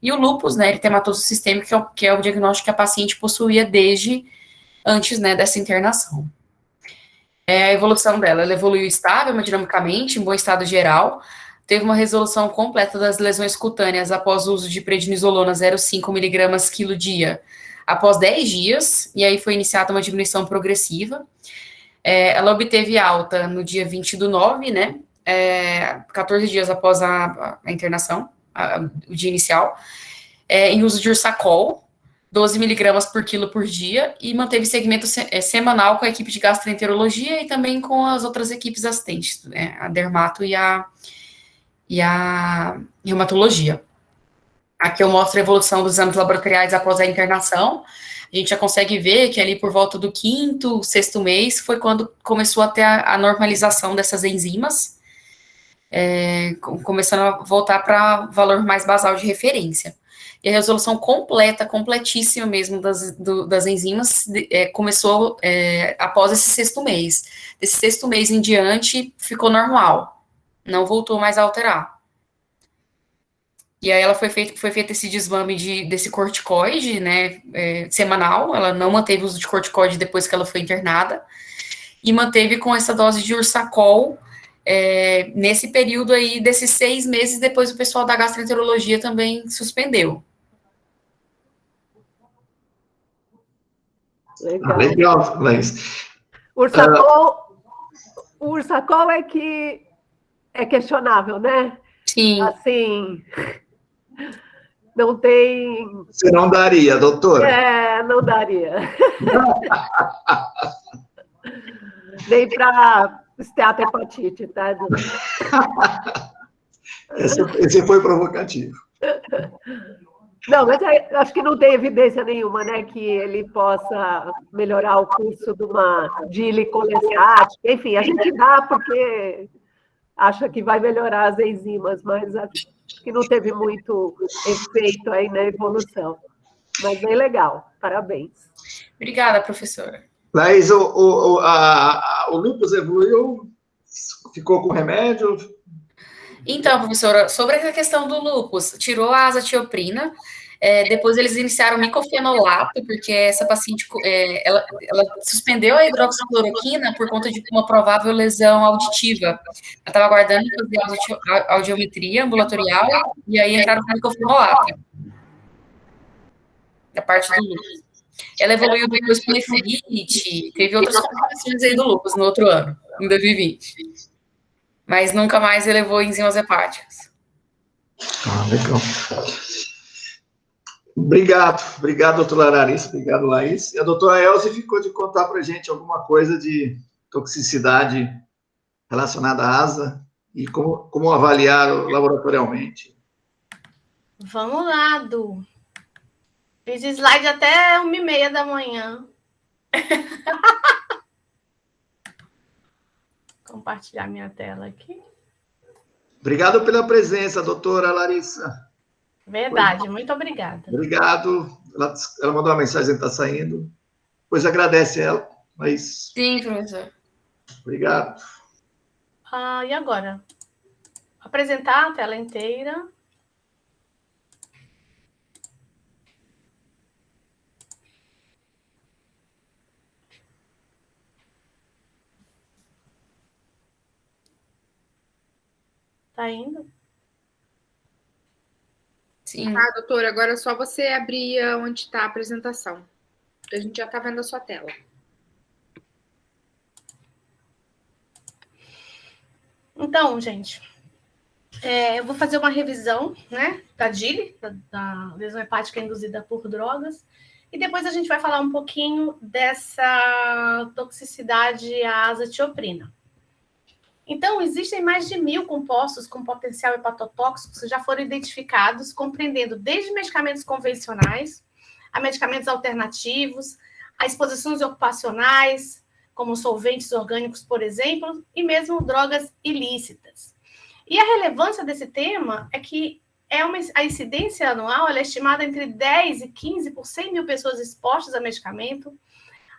E o lúpus, né, eritematoso sistêmico, que é o diagnóstico que a paciente possuía desde antes, né, dessa internação. A evolução dela, ela evoluiu estável, hemodinamicamente, em bom estado geral, teve uma resolução completa das lesões cutâneas após o uso de prednisolona 0,5 mg quilo dia, após 10 dias, e aí foi iniciada uma diminuição progressiva. Ela obteve alta no dia 20/9, né, 14 dias após a internação, o dia inicial, em uso de Ursacol, 12 miligramas por quilo por dia, e manteve segmento semanal com a equipe de gastroenterologia e também com as outras equipes assistentes, né, a dermato e a reumatologia. Aqui eu mostro a evolução dos exames laboratoriais após a internação. A gente já consegue ver que ali por volta do 5º, 6º mês foi quando começou a ter a normalização dessas enzimas, começando a voltar para valor mais basal de referência. E a resolução completa, completíssima mesmo das enzimas, começou após esse 6º mês. Desse 6º mês em diante, ficou normal, não voltou mais a alterar. E aí foi feito esse desmame desse corticoide, né, semanal. Ela não manteve o uso de corticoide depois que ela foi internada, e manteve com essa dose de Ursacol nesse período aí, desses 6 meses, depois o pessoal da gastroenterologia também suspendeu. Legal, Laís. O Ursacol é que é questionável, né? Sim. Assim, não tem... Você não daria, doutora? Não daria. Nem para esteatohepatite, tá? Esse foi provocativo. Não, mas acho que não tem evidência nenhuma, né, que ele possa melhorar o curso de uma dilicoleciática. Enfim, a gente dá porque acha que vai melhorar as enzimas, mas acho que não teve muito efeito aí na evolução. Mas bem legal, parabéns. Obrigada, professora. Laís, o lúpus evoluiu? Ficou com remédio? Então, professora, sobre essa questão do lúpus, tirou a azatioprina, depois eles iniciaram micofenolato, porque essa paciente, ela suspendeu a hidroxicloroquina por conta de uma provável lesão auditiva. Ela estava aguardando fazer audiometria ambulatorial, e aí entraram no micofenolato, da parte do lúpus. Ela evoluiu depois com nefrite, teve outras complicações aí do lúpus no outro ano, em 2020. Mas nunca mais elevou enzimas hepáticas. Legal. Obrigado, doutora Larissa, obrigado, Laís. E a doutora Elze ficou de contar para a gente alguma coisa de toxicidade relacionada à asa e como avaliar laboratorialmente. Vamos lá, Du. Fiz slide até 1h30 da manhã. Compartilhar minha tela aqui. Obrigado pela presença, doutora Larissa. Verdade, muito obrigada. Obrigado. Ela mandou uma mensagem, está saindo. Pois agradece ela, mas... Sim, professor. Obrigado. E agora? Apresentar a tela inteira. Tá indo? Sim. Doutora, agora é só você abrir onde está a apresentação. A gente já está vendo a sua tela. Então, gente, eu vou fazer uma revisão, né, da DILI, da lesão hepática induzida por drogas, e depois a gente vai falar um pouquinho dessa toxicidade à azatioprina. Então, existem mais de 1.000 compostos com potencial hepatotóxico que já foram identificados, compreendendo desde medicamentos convencionais a medicamentos alternativos, a exposições ocupacionais, como solventes orgânicos, por exemplo, e mesmo drogas ilícitas. E a relevância desse tema é que a incidência anual é estimada entre 10 e 15 por 100 mil pessoas expostas a medicamento.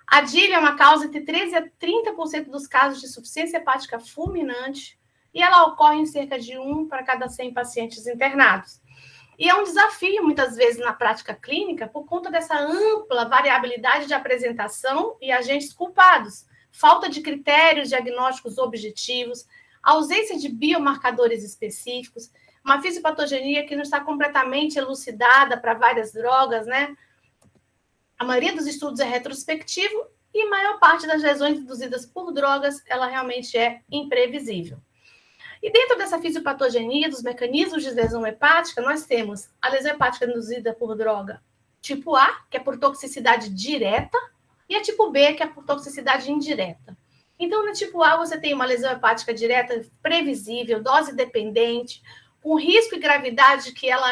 A DILI é uma causa entre 13% a 30% dos casos de insuficiência hepática fulminante e ela ocorre em cerca de 1 para cada 100 pacientes internados. E é um desafio, muitas vezes, na prática clínica, por conta dessa ampla variabilidade de apresentação e agentes culpados, falta de critérios diagnósticos objetivos, ausência de biomarcadores específicos, uma fisiopatogenia que não está completamente elucidada para várias drogas, né? A maioria dos estudos é retrospectivo e a maior parte das lesões induzidas por drogas, ela realmente é imprevisível. E dentro dessa fisiopatogenia, dos mecanismos de lesão hepática, nós temos a lesão hepática induzida por droga tipo A, que é por toxicidade direta, e a tipo B, que é por toxicidade indireta. Então, na tipo A, você tem uma lesão hepática direta previsível, dose dependente, com risco e gravidade que ela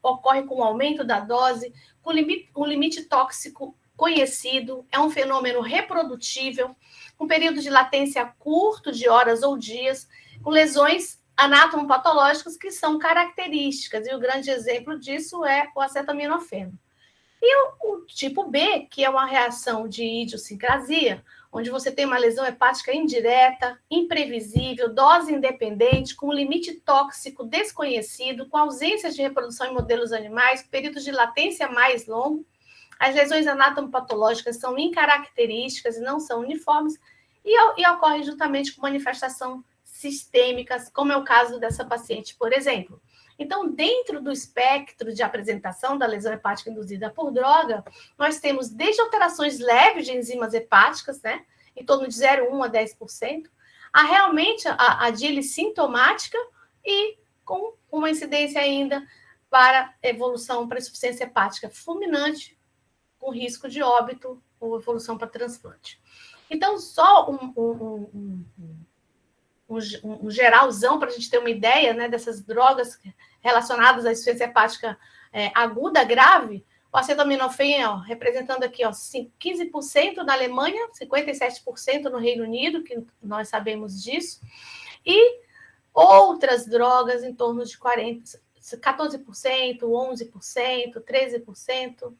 ocorre com o aumento da dose, com um limite tóxico conhecido, é um fenômeno reprodutível, com período de latência curto, de horas ou dias, com lesões anatomopatológicas que são características, e o grande exemplo disso é o acetaminofeno. E o tipo B, que é uma reação de idiosincrasia, onde você tem uma lesão hepática indireta, imprevisível, dose independente, com limite tóxico desconhecido, com ausência de reprodução em modelos animais, períodos de latência mais longo. As lesões anatomopatológicas são incaracterísticas e não são uniformes e ocorrem juntamente com manifestação sistêmicas, como é o caso dessa paciente, por exemplo. Então, dentro do espectro de apresentação da lesão hepática induzida por droga, nós temos desde alterações leves de enzimas hepáticas, né, em torno de 0,1% a 10%, a realmente a DILI sintomática e com uma incidência ainda para evolução para insuficiência hepática fulminante, com risco de óbito ou evolução para transplante. Então, só um geralzão para a gente ter uma ideia, né, dessas drogas relacionadas à insuficiência hepática aguda, grave, o acetaminofém, representando aqui 15% na Alemanha, 57% no Reino Unido, que nós sabemos disso, e outras drogas em torno de 14%, 11%, 13%.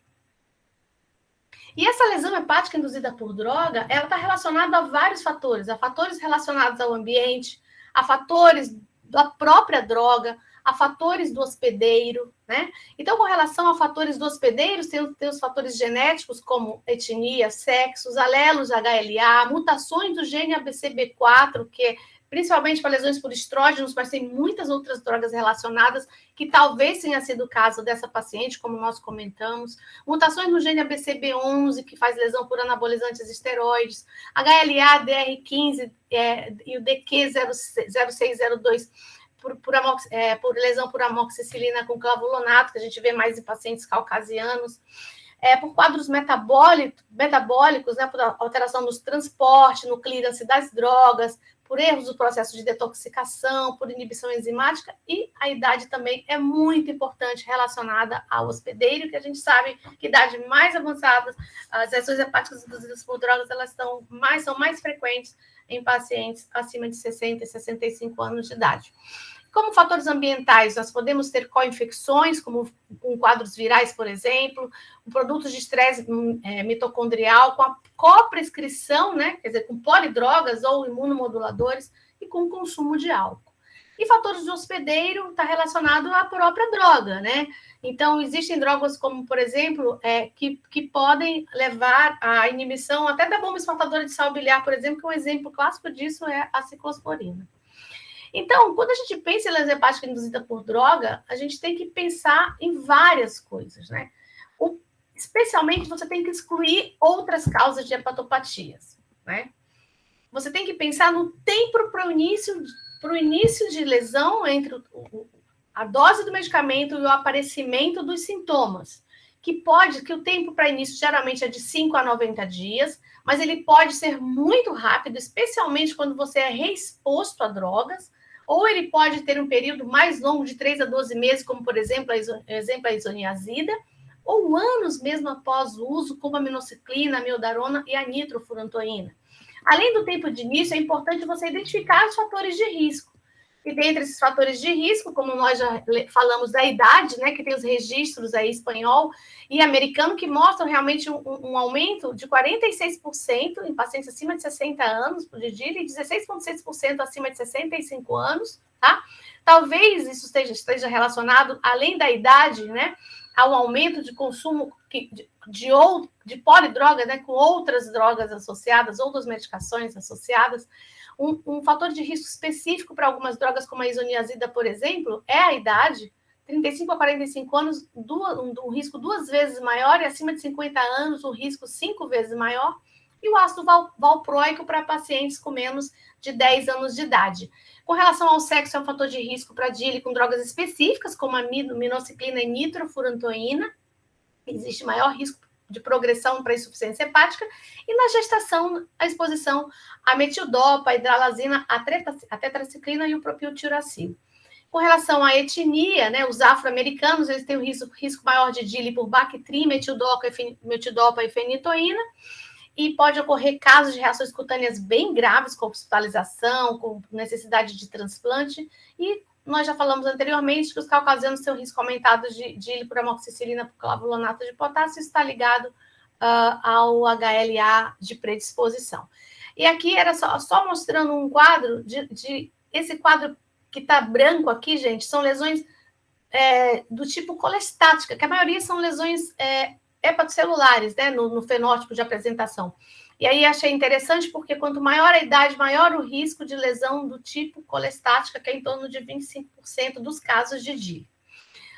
E essa lesão hepática induzida por droga, ela está relacionada a vários fatores, a fatores relacionados ao ambiente, a fatores da própria droga, a fatores do hospedeiro, né? Então, com relação a fatores do hospedeiro, tem os fatores genéticos, como etnia, sexo, os alelos HLA, mutações do gene ABCB4, que principalmente para lesões por estrógenos, mas tem muitas outras drogas relacionadas, que talvez tenha sido o caso dessa paciente, como nós comentamos. Mutações no gene ABCB11, que faz lesão por anabolizantes esteroides. HLA, DR15 e o DQ0602, por lesão por amoxicilina com clavulonato, que a gente vê mais em pacientes caucasianos. Por quadros metabólicos, né, por alteração nos transportes, no clearance das drogas, por erros do processo de detoxicação, por inibição enzimática, e a idade também é muito importante relacionada ao hospedeiro, que a gente sabe que idade mais avançada, as lesões hepáticas induzidas por drogas, elas são mais frequentes em pacientes acima de 60 e 65 anos de idade. Como fatores ambientais, nós podemos ter co-infecções, como com quadros virais, por exemplo, com produtos de estresse mitocondrial, com a coprescrição, né, quer dizer, com polidrogas ou imunomoduladores e com o consumo de álcool. E fatores de hospedeiro está relacionado à própria droga, né? Então, existem drogas como, por exemplo, que podem levar à inibição até da bomba exportadora de sal biliar, por exemplo, que um exemplo clássico disso é a ciclosporina. Então, quando a gente pensa em lesão hepática induzida por droga, a gente tem que pensar em várias coisas, né? Especialmente, você tem que excluir outras causas de hepatopatias, né? Você tem que pensar no tempo para o início de lesão entre a dose do medicamento e o aparecimento dos sintomas, que o tempo para início geralmente é de 5 a 90 dias, mas ele pode ser muito rápido, especialmente quando você é reexposto a drogas, ou ele pode ter um período mais longo de 3 a 12 meses, como, por exemplo, a isoniazida, ou anos mesmo após o uso, como a minoxiclina, a amiodarona e a nitrofurantoína. Além do tempo de início, é importante você identificar os fatores de risco. E dentre esses fatores de risco, como nós já falamos da idade, né, que tem os registros aí espanhol e americano, que mostram realmente um aumento de 46% em pacientes acima de 60 anos por DILI e 16,6% acima de 65 anos, tá? Talvez isso esteja relacionado, além da idade, né, ao aumento de consumo de polidroga, né, com outras drogas associadas, outras medicações associadas. Um fator de risco específico para algumas drogas, como a isoniazida, por exemplo, é a idade. 35 a 45 anos, um risco 2 vezes maior, e acima de 50 anos, um risco 5 vezes maior. E o ácido valproico para pacientes com menos de 10 anos de idade. Com relação ao sexo, é um fator de risco para DILI com drogas específicas, como a minoxiclina e nitrofurantoína. Existe maior risco de progressão para insuficiência hepática, e na gestação, a exposição a metildopa, a hidralazina, a tetraciclina e o propiltiracil. Com relação à etnia, né, os afro-americanos, eles têm um risco maior de DILI por Bactrim, metildopa e fenitoína, e pode ocorrer casos de reações cutâneas bem graves, com hospitalização, com necessidade de transplante, e nós já falamos anteriormente que os caucasianos têm um risco aumentado de DILI por amoxicilina por clavulonato de potássio, está ligado ao HLA de predisposição. E aqui era só mostrando um quadro, esse quadro que está branco aqui, gente, são lesões do tipo colestática, que a maioria são lesões hepatocelulares, né, no fenótipo de apresentação. E aí achei interessante porque quanto maior a idade, maior o risco de lesão do tipo colestática, que é em torno de 25% dos casos de DILI.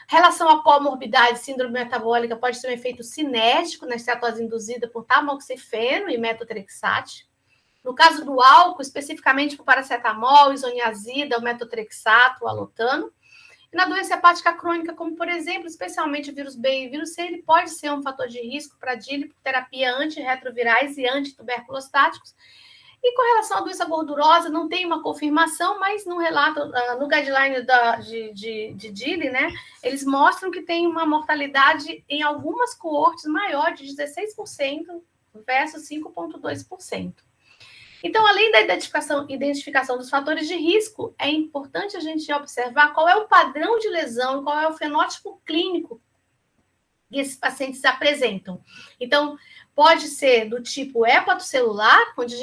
Relação à comorbidade, síndrome metabólica, pode ser um efeito cinético na esteatose induzida por tamoxifeno e metotrexate. No caso do álcool, especificamente por paracetamol, isoniazida, o metotrexato, o alotano. E na doença hepática crônica, como por exemplo, especialmente o vírus B e o vírus C, ele pode ser um fator de risco para DILI por terapia antirretrovirais e antituberculostáticos. E com relação à doença gordurosa, não tem uma confirmação, mas no relato, no guideline de DILI, né, eles mostram que tem uma mortalidade em algumas coortes maior de 16% versus 5,2%. Então, além da identificação dos fatores de risco, é importante a gente observar qual é o padrão de lesão, qual é o fenótipo clínico que esses pacientes apresentam. Então, pode ser do tipo hepatocelular, onde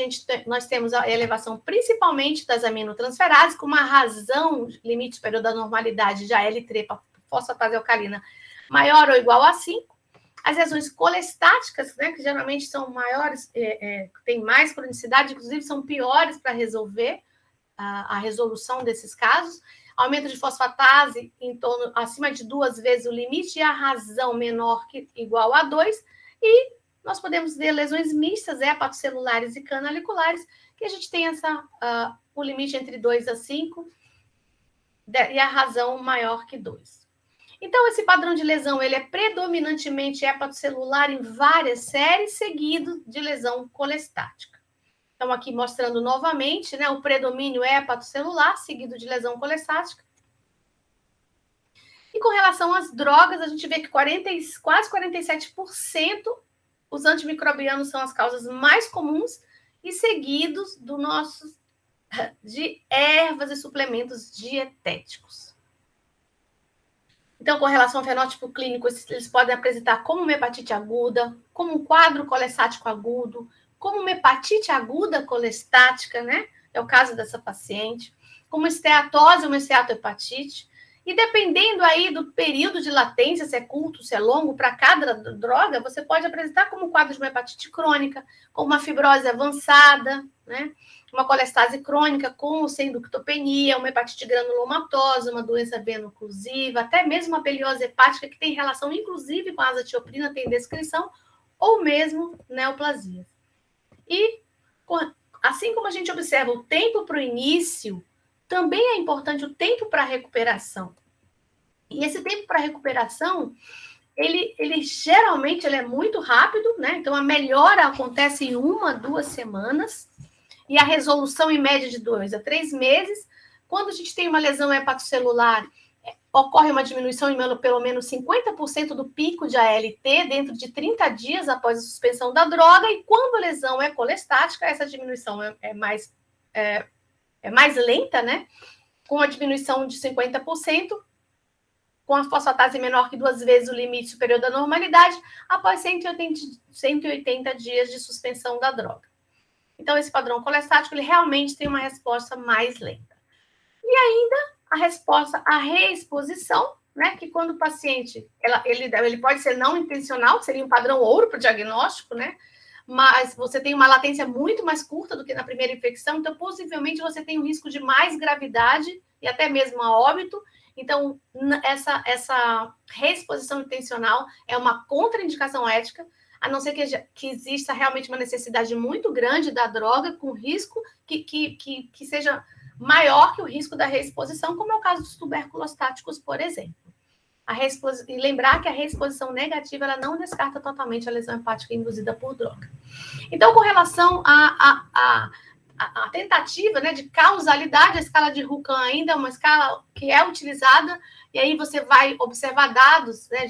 nós temos a elevação principalmente das aminotransferases, com uma razão limite superior da normalidade de AL3 para fosfatase alcalina maior ou igual a 5. As lesões colestáticas, né, que geralmente são maiores, têm mais cronicidade, inclusive são piores para resolver a resolução desses casos. Aumento de fosfatase em torno, acima de 2 vezes o limite e a razão menor que igual a 2. E nós podemos ver lesões mistas, hepatocelulares e canaliculares, que a gente tem o limite entre 2 a 5 e a razão maior que 2. Então, esse padrão de lesão ele é predominantemente hepatocelular em várias séries, seguido de lesão colestática. Então, aqui mostrando novamente, né, o predomínio é hepatocelular, seguido de lesão colestática. E com relação às drogas, a gente vê que quase 47% os antimicrobianos são as causas mais comuns e seguidos de ervas e suplementos dietéticos. Então, com relação ao fenótipo clínico, eles podem apresentar como uma hepatite aguda, como um quadro colestático agudo, como uma hepatite aguda colestática, né? É o caso dessa paciente, como esteatose, uma esteatohepatite. E dependendo aí do período de latência, se é curto, se é longo, para cada droga, você pode apresentar como um quadro de uma hepatite crônica, com uma fibrose avançada, né? Uma colestase crônica com ou sem ductopenia, uma hepatite granulomatosa, uma doença veno-oclusiva, até mesmo uma peliose hepática que tem relação, inclusive, com a azatioprina, tem descrição, ou mesmo neoplasias. E, assim como a gente observa o tempo para o início, também é importante o tempo para a recuperação. E esse tempo para a recuperação, ele geralmente é muito rápido, né? Então, a melhora acontece em 1 2 semanas, e a resolução em média de 2 a 3 meses. Quando a gente tem uma lesão hepatocelular, ocorre uma diminuição em pelo menos 50% do pico de ALT dentro de 30 dias após a suspensão da droga, e quando a lesão é colestática, essa diminuição é mais lenta, né? Com a diminuição de 50%, com a fosfatase menor que 2 vezes o limite superior da normalidade, após 180 dias de suspensão da droga. Então, esse padrão colestático, ele realmente tem uma resposta mais lenta. E ainda a resposta à reexposição, né? Que quando o paciente, ele pode ser não intencional, que seria um padrão ouro para o diagnóstico, né? Mas você tem uma latência muito mais curta do que na primeira infecção, então possivelmente você tem um risco de mais gravidade e até mesmo a óbito. Então, essa reexposição intencional é uma contraindicação ética, a não ser que exista realmente uma necessidade muito grande da droga, com risco que seja maior que o risco da reexposição, como é o caso dos tuberculostáticos, por exemplo. E lembrar que a reexposição negativa ela não descarta totalmente a lesão hepática induzida por droga. Então, com relação à tentativa, né, de causalidade, a escala de Rukam ainda é uma escala que é utilizada, e aí você vai observar dados, né,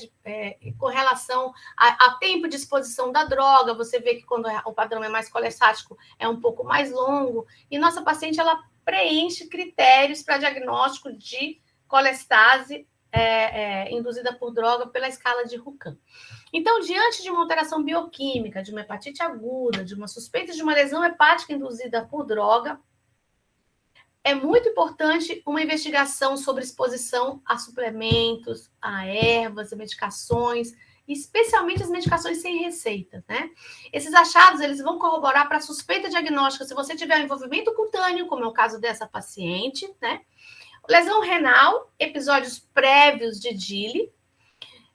com relação a tempo de exposição da droga. Você vê que quando o padrão é mais colestático, é um pouco mais longo, e nossa paciente ela preenche critérios para diagnóstico de colestase induzida por droga pela escala de Rukam. Então, diante de uma alteração bioquímica, de uma hepatite aguda, de uma suspeita de uma lesão hepática induzida por droga, é muito importante uma investigação sobre exposição a suplementos, a ervas, a medicações, especialmente as medicações sem receita, né? Esses achados, eles vão corroborar para a suspeita diagnóstica se você tiver um envolvimento cutâneo, como é o caso dessa paciente, né? Lesão renal, episódios prévios de DILI.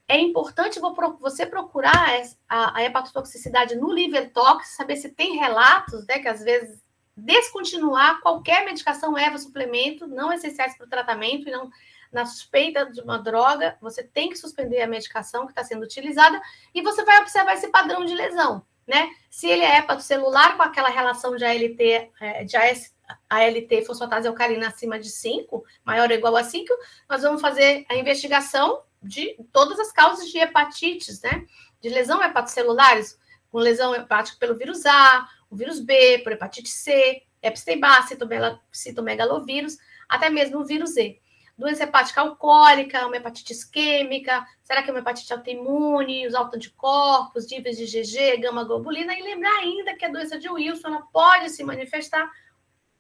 É importante você procurar a hepatotoxicidade no liver tox, saber se tem relatos, né, que às vezes descontinuar qualquer medicação, erva, suplemento, não essenciais para o tratamento, e não na suspeita de uma droga, você tem que suspender a medicação que está sendo utilizada, e você vai observar esse padrão de lesão, né? Se ele é hepatocelular, com aquela relação de ALT fosfatase alcalina acima de 5, maior ou igual a 5, nós vamos fazer a investigação de todas as causas de hepatites, né? De lesão hepatocelulares, com lesão hepática pelo vírus A, o vírus B, por hepatite C, Epstein-Barr, citomegalovírus, até mesmo o vírus E. Doença hepática alcoólica, uma hepatite isquêmica, será que é uma hepatite autoimune, os autoanticorpos, níveis de IgG, gama-globulina, e lembrar ainda que a doença de Wilson ela pode se manifestar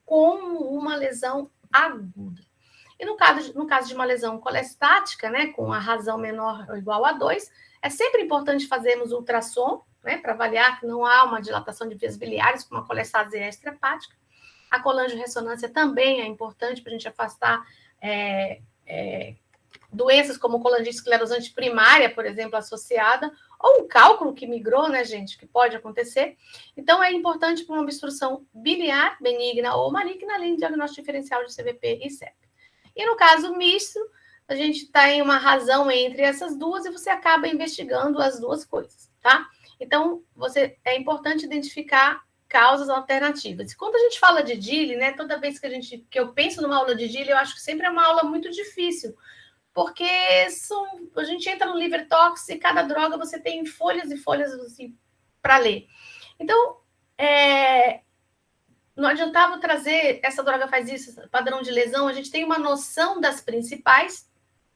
como uma lesão aguda. E no caso de uma lesão colestática, né, com a razão menor ou igual a 2, é sempre importante fazermos ultrassom, né, para avaliar que não há uma dilatação de vias biliares com uma colestase extra-hepática. A colangiorressonância também é importante para a gente afastar doenças como colangite esclerosante primária, por exemplo, associada, ou um cálculo que migrou, né, gente, que pode acontecer. Então, é importante para uma obstrução biliar benigna ou maligna, além do diagnóstico diferencial de CVP e CEP. E no caso misto, a gente tem uma razão entre essas duas e você acaba investigando as duas coisas, tá? Então, é importante identificar causas alternativas. E quando a gente fala de DILI, né, toda vez que eu penso numa aula de DILI, eu acho que sempre é uma aula muito difícil, porque a gente entra no liver tox e cada droga você tem folhas e folhas assim, para ler. Então, não adiantava trazer essa droga faz isso, padrão de lesão, a gente tem uma noção das principais,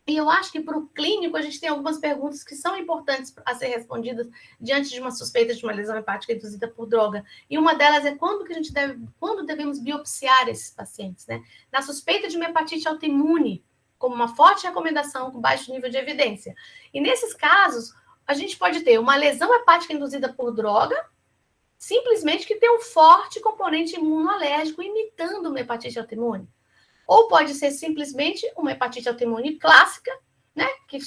e eu acho que para o clínico a gente tem algumas perguntas que são importantes a ser respondidas diante de uma suspeita de uma lesão hepática induzida por droga. E uma delas é quando devemos biopsiar esses pacientes, né? Na suspeita de uma hepatite autoimune, como uma forte recomendação com baixo nível de evidência. E nesses casos, a gente pode ter uma lesão hepática induzida por droga, simplesmente que tem um forte componente imunoalérgico imitando uma hepatite autoimune. Ou pode ser simplesmente uma hepatite autoimune clássica, né, que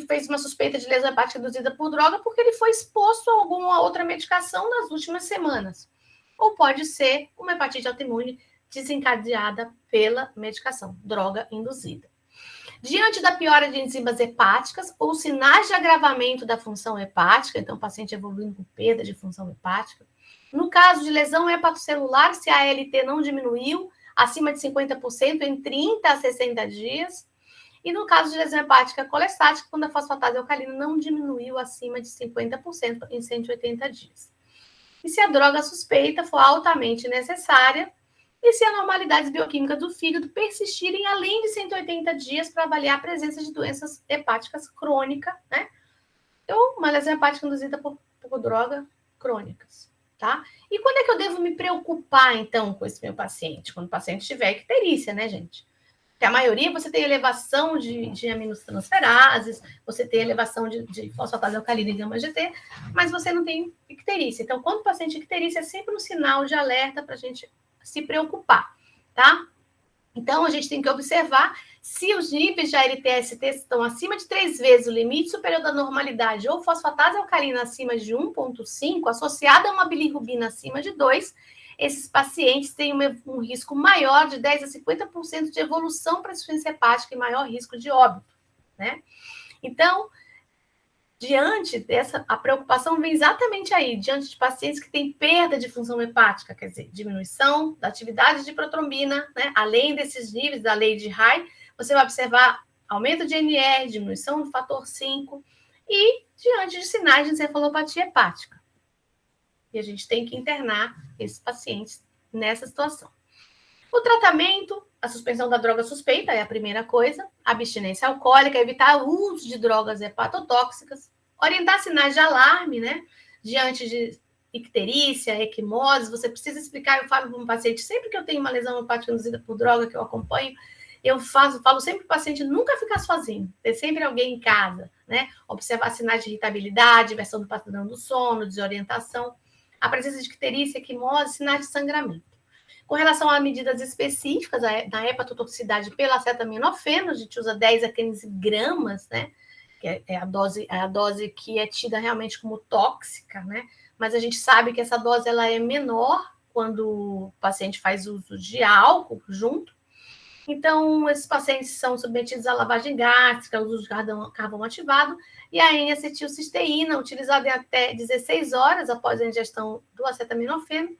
fez uma suspeita de lesão hepática induzida por droga porque ele foi exposto a alguma outra medicação nas últimas semanas. Ou pode ser uma hepatite autoimune desencadeada pela medicação, droga induzida. Diante da piora de enzimas hepáticas ou sinais de agravamento da função hepática, então o paciente evoluindo com perda de função hepática. No caso de lesão hepatocelular, se a ALT não diminuiu acima de 50% em 30 a 60 dias. E no caso de lesão hepática colestática, quando a fosfatase alcalina não diminuiu acima de 50% em 180 dias. E se a droga suspeita for altamente necessária, e se anormalidades bioquímicas do fígado persistirem além de 180 dias para avaliar a presença de doenças hepáticas crônicas, né? Ou uma lesão hepática induzida por droga crônicas, tá? E quando é que eu devo me preocupar, então, com esse meu paciente? Quando o paciente tiver icterícia, né, gente? Porque a maioria você tem elevação de aminotransferases, você tem elevação de fosfatase alcalina e gama-GT, mas você não tem icterícia. Então, quando o paciente tem icterícia, é sempre um sinal de alerta para a gente se preocupar, tá? Então, a gente tem que observar se os níveis de ALT-ST estão acima de 3 vezes o limite superior da normalidade ou fosfatase alcalina acima de 1,5, associada a uma bilirrubina acima de 2, esses pacientes têm um risco maior de 10 a 50% de evolução para insuficiência hepática e maior risco de óbito, né? Então, diante dessa, a preocupação vem exatamente aí, diante de pacientes que têm perda de função hepática, quer dizer, diminuição da atividade de protrombina, né? Além desses níveis da lei de High, você vai observar aumento de NR, diminuição do fator 5 e diante de sinais de encefalopatia hepática. E a gente tem que internar esses pacientes nessa situação. O tratamento, a suspensão da droga suspeita é a primeira coisa, a abstinência alcoólica, evitar o uso de drogas hepatotóxicas, orientar sinais de alarme, né? Diante de icterícia, equimose, você precisa explicar. Eu falo para um paciente, sempre que eu tenho uma lesão hepática induzida por droga que eu acompanho, eu falo sempre para o paciente nunca ficar sozinho, ter sempre alguém em casa, né? Observar sinais de irritabilidade, versão do padrão do sono, desorientação, a presença de icterícia, equimose, sinais de sangramento. Com relação a medidas específicas da hepatotoxicidade pela acetaminofeno, a gente usa 10 a 15 gramas, né? Que é a dose que é tida realmente como tóxica, né? Mas a gente sabe que essa dose ela é menor quando o paciente faz uso de álcool junto. Então, esses pacientes são submetidos à lavagem gástrica, uso de carvão ativado, e a N-acetilcisteína, utilizada em até 16 horas após a ingestão do acetaminofeno.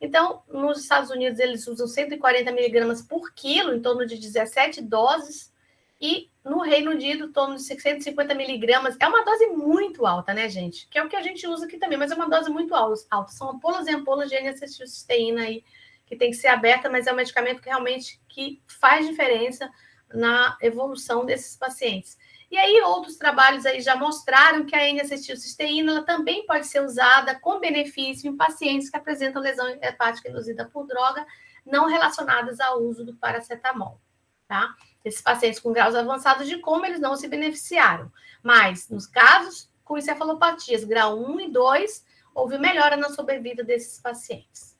Então, nos Estados Unidos, eles usam 140 miligramas por quilo, em torno de 17 doses, e no Reino Unido, em torno de 650 miligramas. É uma dose muito alta, né, gente? Que é o que a gente usa aqui também, mas é uma dose muito alta. São ampolas e ampolas de N-acetilcisteína aí, que tem que ser aberta, mas é um medicamento que realmente que faz diferença na evolução desses pacientes. E aí, outros trabalhos aí já mostraram que a N-acetilcisteína ela também pode ser usada com benefício em pacientes que apresentam lesão hepática induzida por droga não relacionadas ao uso do paracetamol, tá? Esses pacientes com graus avançados de coma, eles não se beneficiaram. Mas, nos casos com encefalopatias grau 1 e 2, houve melhora na sobrevida desses pacientes.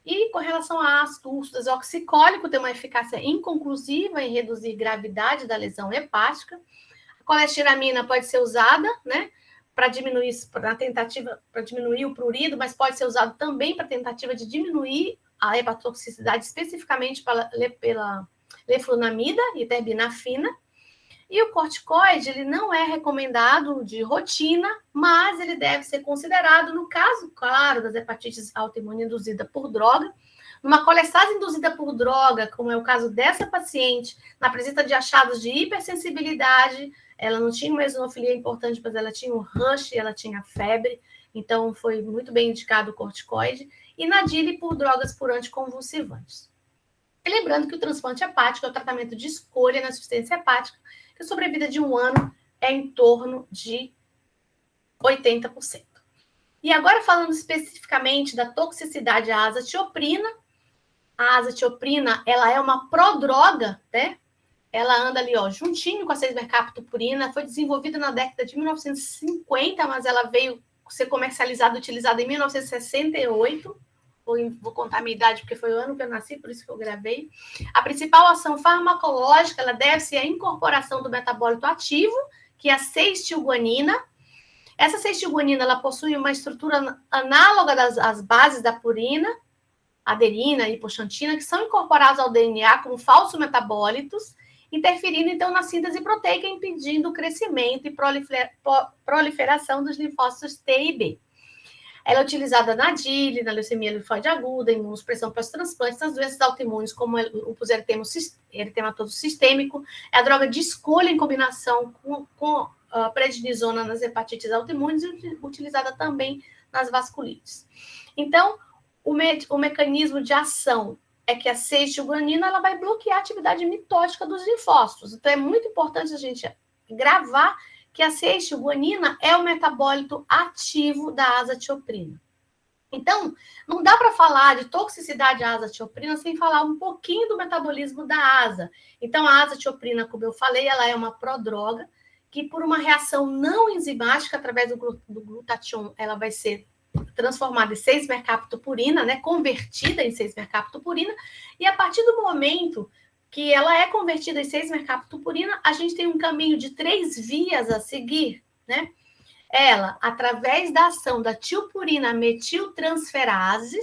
E com relação a ácido urso desoxicólico, tem uma eficácia inconclusiva em reduzir gravidade da lesão hepática. A colestiramina pode ser usada, né, para diminuir o prurido, mas pode ser usado também para tentativa de diminuir a hepatotoxicidade, especificamente pela leflunomida e terbinafina. E o corticoide, ele não é recomendado de rotina, mas ele deve ser considerado no caso, claro, das hepatites autoimunes induzidas por droga. Numa colestase induzida por droga, como é o caso dessa paciente, na presença de achados de hipersensibilidade, ela não tinha uma eosinofilia importante, mas ela tinha um rush, ela tinha febre, então foi muito bem indicado o corticoide. E na DILI por drogas por anticonvulsivantes. E lembrando que o transplante hepático é o tratamento de escolha na insuficiência hepática, que a sobrevida de 1 ano é em torno de 80%. E agora falando especificamente da toxicidade à azatioprina, a azatioprina, ela é uma prodroga, né? Ela anda ali, ó, juntinho com a 6-mercaptopurina, foi desenvolvida na década de 1950, mas ela veio ser comercializada, utilizada em 1968. Vou contar a minha idade, porque foi o ano que eu nasci, por isso que eu gravei. A principal ação farmacológica, ela deve-se à incorporação do metabólito ativo, que é a 6-tilguanina. Essa 6-tilguanina, ela possui uma estrutura análoga às bases da purina, aderina e hipoxantina, que são incorporados ao DNA como falsos metabólitos, interferindo, então, na síntese proteica, impedindo o crescimento e proliferação dos linfócitos T e B. Ela é utilizada na DILI, na leucemia linfóide aguda, imunossupressão pós-transplante, nas doenças autoimunes, como o lúpus eritematoso sistêmico. É a droga de escolha em combinação com a prednisona nas hepatites autoimunes e utilizada também nas vasculites. Então, o mecanismo de ação é que a 6-tilguanina ela vai bloquear a atividade mitótica dos linfócitos. Então, é muito importante a gente gravar que a 6-tilguanina é o metabólito ativo da azatioprina. Então, não dá para falar de toxicidade à azatioprina sem falar um pouquinho do metabolismo da asa. Então, a azatioprina, como eu falei, ela é uma prodroga que, por uma reação não enzimática, através do glutatión, ela vai ser transformada em 6-mercaptopurina, né, convertida em 6-mercaptopurina, e a partir do momento que ela é convertida em 6-mercaptopurina, a gente tem um caminho de 3 vias a seguir, né? Ela, através da ação da tilpurina metiltransferase,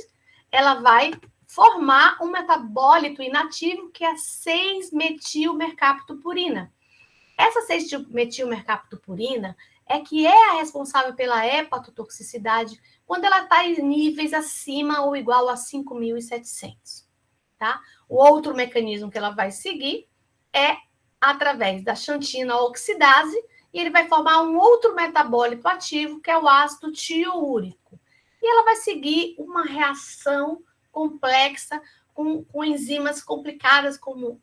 ela vai formar um metabólito inativo que é a 6-metilmercaptopurina. Essa 6-metilmercaptopurina é que é a responsável pela hepatotoxicidade quando ela está em níveis acima ou igual a 5.700, tá? O outro mecanismo que ela vai seguir é através da xantina oxidase, e ele vai formar um outro metabólito ativo, que é o ácido tioúrico. E ela vai seguir uma reação complexa com enzimas complicadas como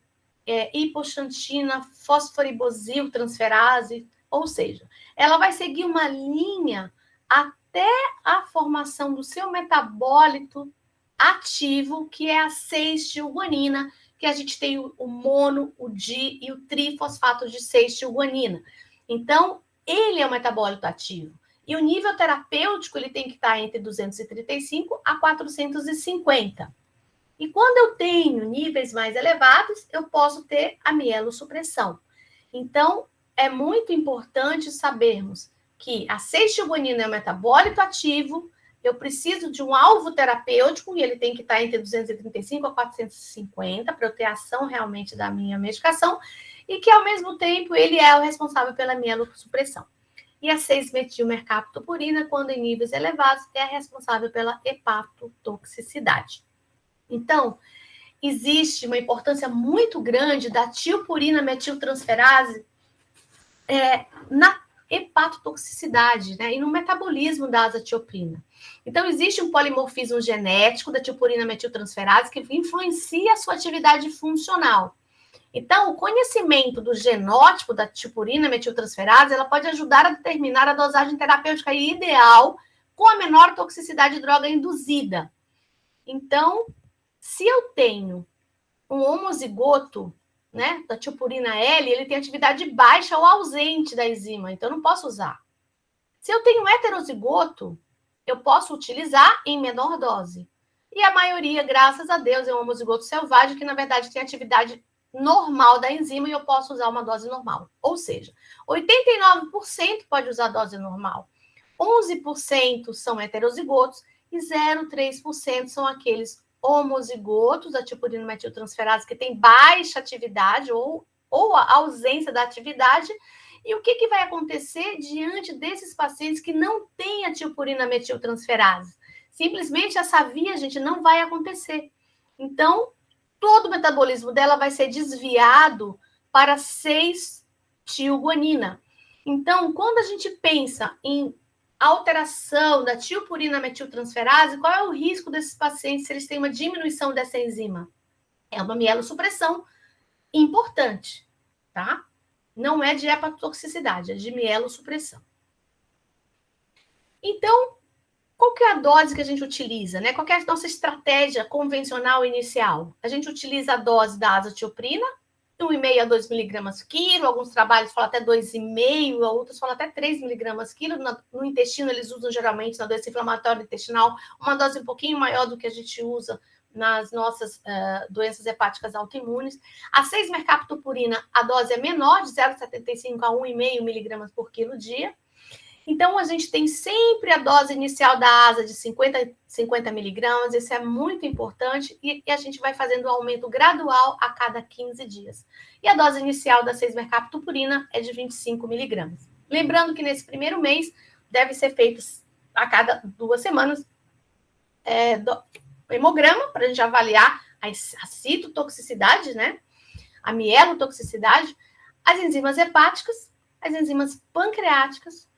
hipoxantina, fosforibosil transferase, Ou seja, ela vai seguir uma linha até a formação do seu metabólito ativo, que é a 6-tilguanina, que a gente tem o mono, o di e o trifosfato de 6-tilguanina. Então, ele é um metabólito ativo. E o nível terapêutico ele tem que estar entre 235 a 450. E quando eu tenho níveis mais elevados, eu posso ter a mielossupressão. Então, é muito importante sabermos que a 6-tilguanina é um metabólito ativo, eu preciso de um alvo terapêutico, e ele tem que estar entre 235 a 450 para eu ter ação realmente da minha medicação, e que, ao mesmo tempo, ele é o responsável pela mielossupressão. E a 6-metilmercaptopurina, quando em níveis elevados, é a responsável pela hepatotoxicidade. Então, existe uma importância muito grande da tilpurina metiltransferase na hepatotoxicidade, né, e no metabolismo da azatioprina. Então, existe um polimorfismo genético da tilpurina metiltransferase que influencia a sua atividade funcional. Então, o conhecimento do genótipo da tilpurina metiltransferase, ela pode ajudar a determinar a dosagem terapêutica ideal com a menor toxicidade de droga induzida. Então, se eu tenho um homozigoto, né, da tilpurina L, ele tem atividade baixa ou ausente da enzima, então eu não posso usar. Se eu tenho um heterozigoto, eu posso utilizar em menor dose. E a maioria, graças a Deus, é um homozigoto selvagem, que na verdade tem atividade normal da enzima e eu posso usar uma dose normal. Ou seja, 89% pode usar dose normal, 11% são heterozigotos e 0,3% são aqueles homozigotos da tilpurina metiltransferase que tem baixa atividade ou a ausência da atividade. E o que vai acontecer diante desses pacientes que não têm a tilpurina metiltransferase? Simplesmente essa via, gente, não vai acontecer. Então, todo o metabolismo dela vai ser desviado para 6-tilguanina. Então, quando a gente pensa em alteração da tilpurina metiltransferase, qual é o risco desses pacientes se eles têm uma diminuição dessa enzima? É uma mielossupressão importante, tá? Não é de hepatotoxicidade, é de mielossupressão. Então, qual que é a dose que a gente utiliza, né? Qual que é a nossa estratégia convencional inicial? A gente utiliza a dose da azatioprina, 1,5 a 2 miligramas quilo, alguns trabalhos falam até 2,5, outros falam até 3 miligramas quilo. No intestino, eles usam geralmente, na doença inflamatória intestinal, uma dose um pouquinho maior do que a gente usa nas nossas doenças hepáticas autoimunes. A 6-mercaptopurina, a dose é menor, de 0,75 a 1,5 miligramas por quilo dia. Então, a gente tem sempre a dose inicial da asa de 50 miligramas, isso é muito importante, e a gente vai fazendo o aumento gradual a cada 15 dias. E a dose inicial da 6-mercaptopurina é de 25 miligramas. Lembrando que nesse primeiro mês, deve ser feito a cada 2 semanas hemograma, para a gente avaliar a citotoxicidade, né? A mielotoxicidade, as enzimas hepáticas, as enzimas pancreáticas,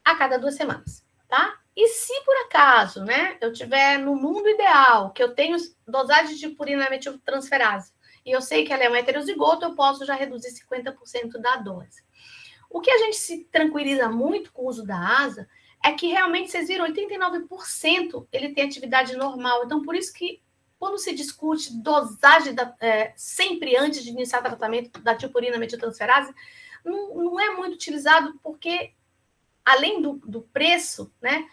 a cada 2 semanas, tá? E se por acaso, né, eu tiver no mundo ideal, que eu tenho dosagem de tilpurina metiltransferase, e eu sei que ela é um heterozigoto, eu posso já reduzir 50% da dose. O que a gente se tranquiliza muito com o uso da asa é que realmente, vocês viram, 89% ele tem atividade normal. Então, por isso que quando se discute dosagem, sempre antes de iniciar o tratamento da tilpurina metiltransferase, não é muito utilizado porque além do preço, né,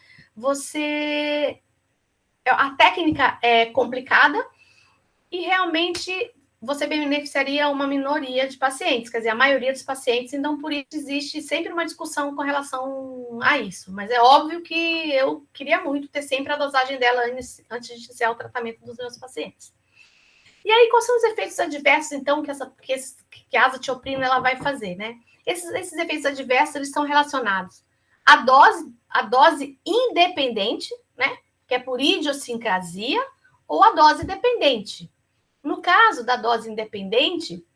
a técnica é complicada e realmente você beneficiaria uma minoria de pacientes, quer dizer, a maioria dos pacientes, então por isso existe sempre uma discussão com relação a isso. Mas é óbvio que eu queria muito ter sempre a dosagem dela antes de iniciar o tratamento dos meus pacientes. E aí, quais são os efeitos adversos, então, que a azatioprina ela vai fazer, né? Esses efeitos adversos, eles são relacionados a dose independente, né, que é por idiosincrasia, ou a dose dependente. No caso da dose independente,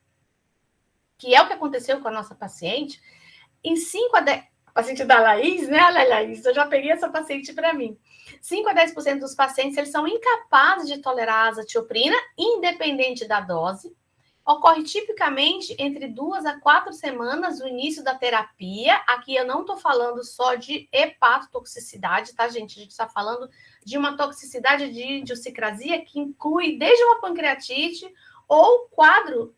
que é o que aconteceu com a nossa paciente, em 5 a 10... A paciente da Laís, né, Laís? Eu já peguei essa paciente para mim. 5 a 10% dos pacientes, eles são incapazes de tolerar a azatioprina, independente da dose, ocorre tipicamente entre 2 a 4 semanas do início da terapia. Aqui eu não estou falando só de hepatotoxicidade, tá, gente? A gente está falando de uma toxicidade de idiosincrasia que inclui desde uma pancreatite ou quadro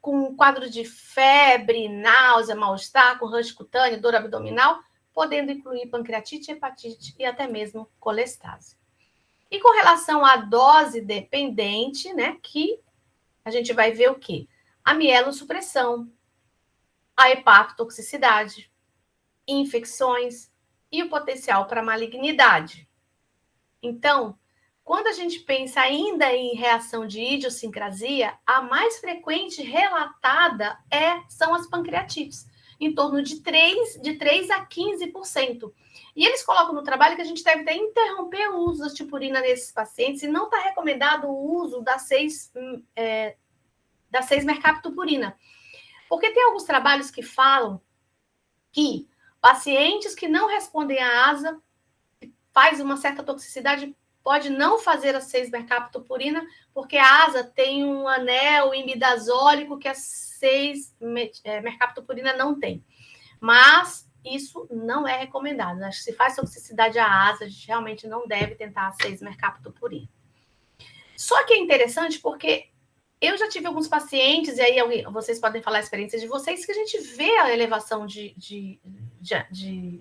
com quadro de febre, náusea, mal-estar, com rush cutâneo, dor abdominal, podendo incluir pancreatite, hepatite e até mesmo colestase. E com relação à dose dependente, né, que a gente vai ver o quê? A mielossupressão, a hepatotoxicidade, infecções e o potencial para malignidade. Então, quando a gente pensa ainda em reação de idiosincrasia, a mais frequente relatada são as pancreatites, em torno de 3 a 15%. E eles colocam no trabalho que a gente deve até interromper o uso da tipurina nesses pacientes e não está recomendado o uso da 6-mercaptopurina. Porque tem alguns trabalhos que falam que pacientes que não respondem à ASA, faz uma certa toxicidade, pode não fazer a 6-mercaptopurina, porque a ASA tem um anel imidazólico que a 6-mercaptopurina não tem. Mas isso não é recomendado. Acho que se faz toxicidade à ASA, a gente realmente não deve tentar a 6-mercaptopurina. Só que é interessante porque eu já tive alguns pacientes, e aí vocês podem falar a experiência de vocês, que a gente vê a elevação de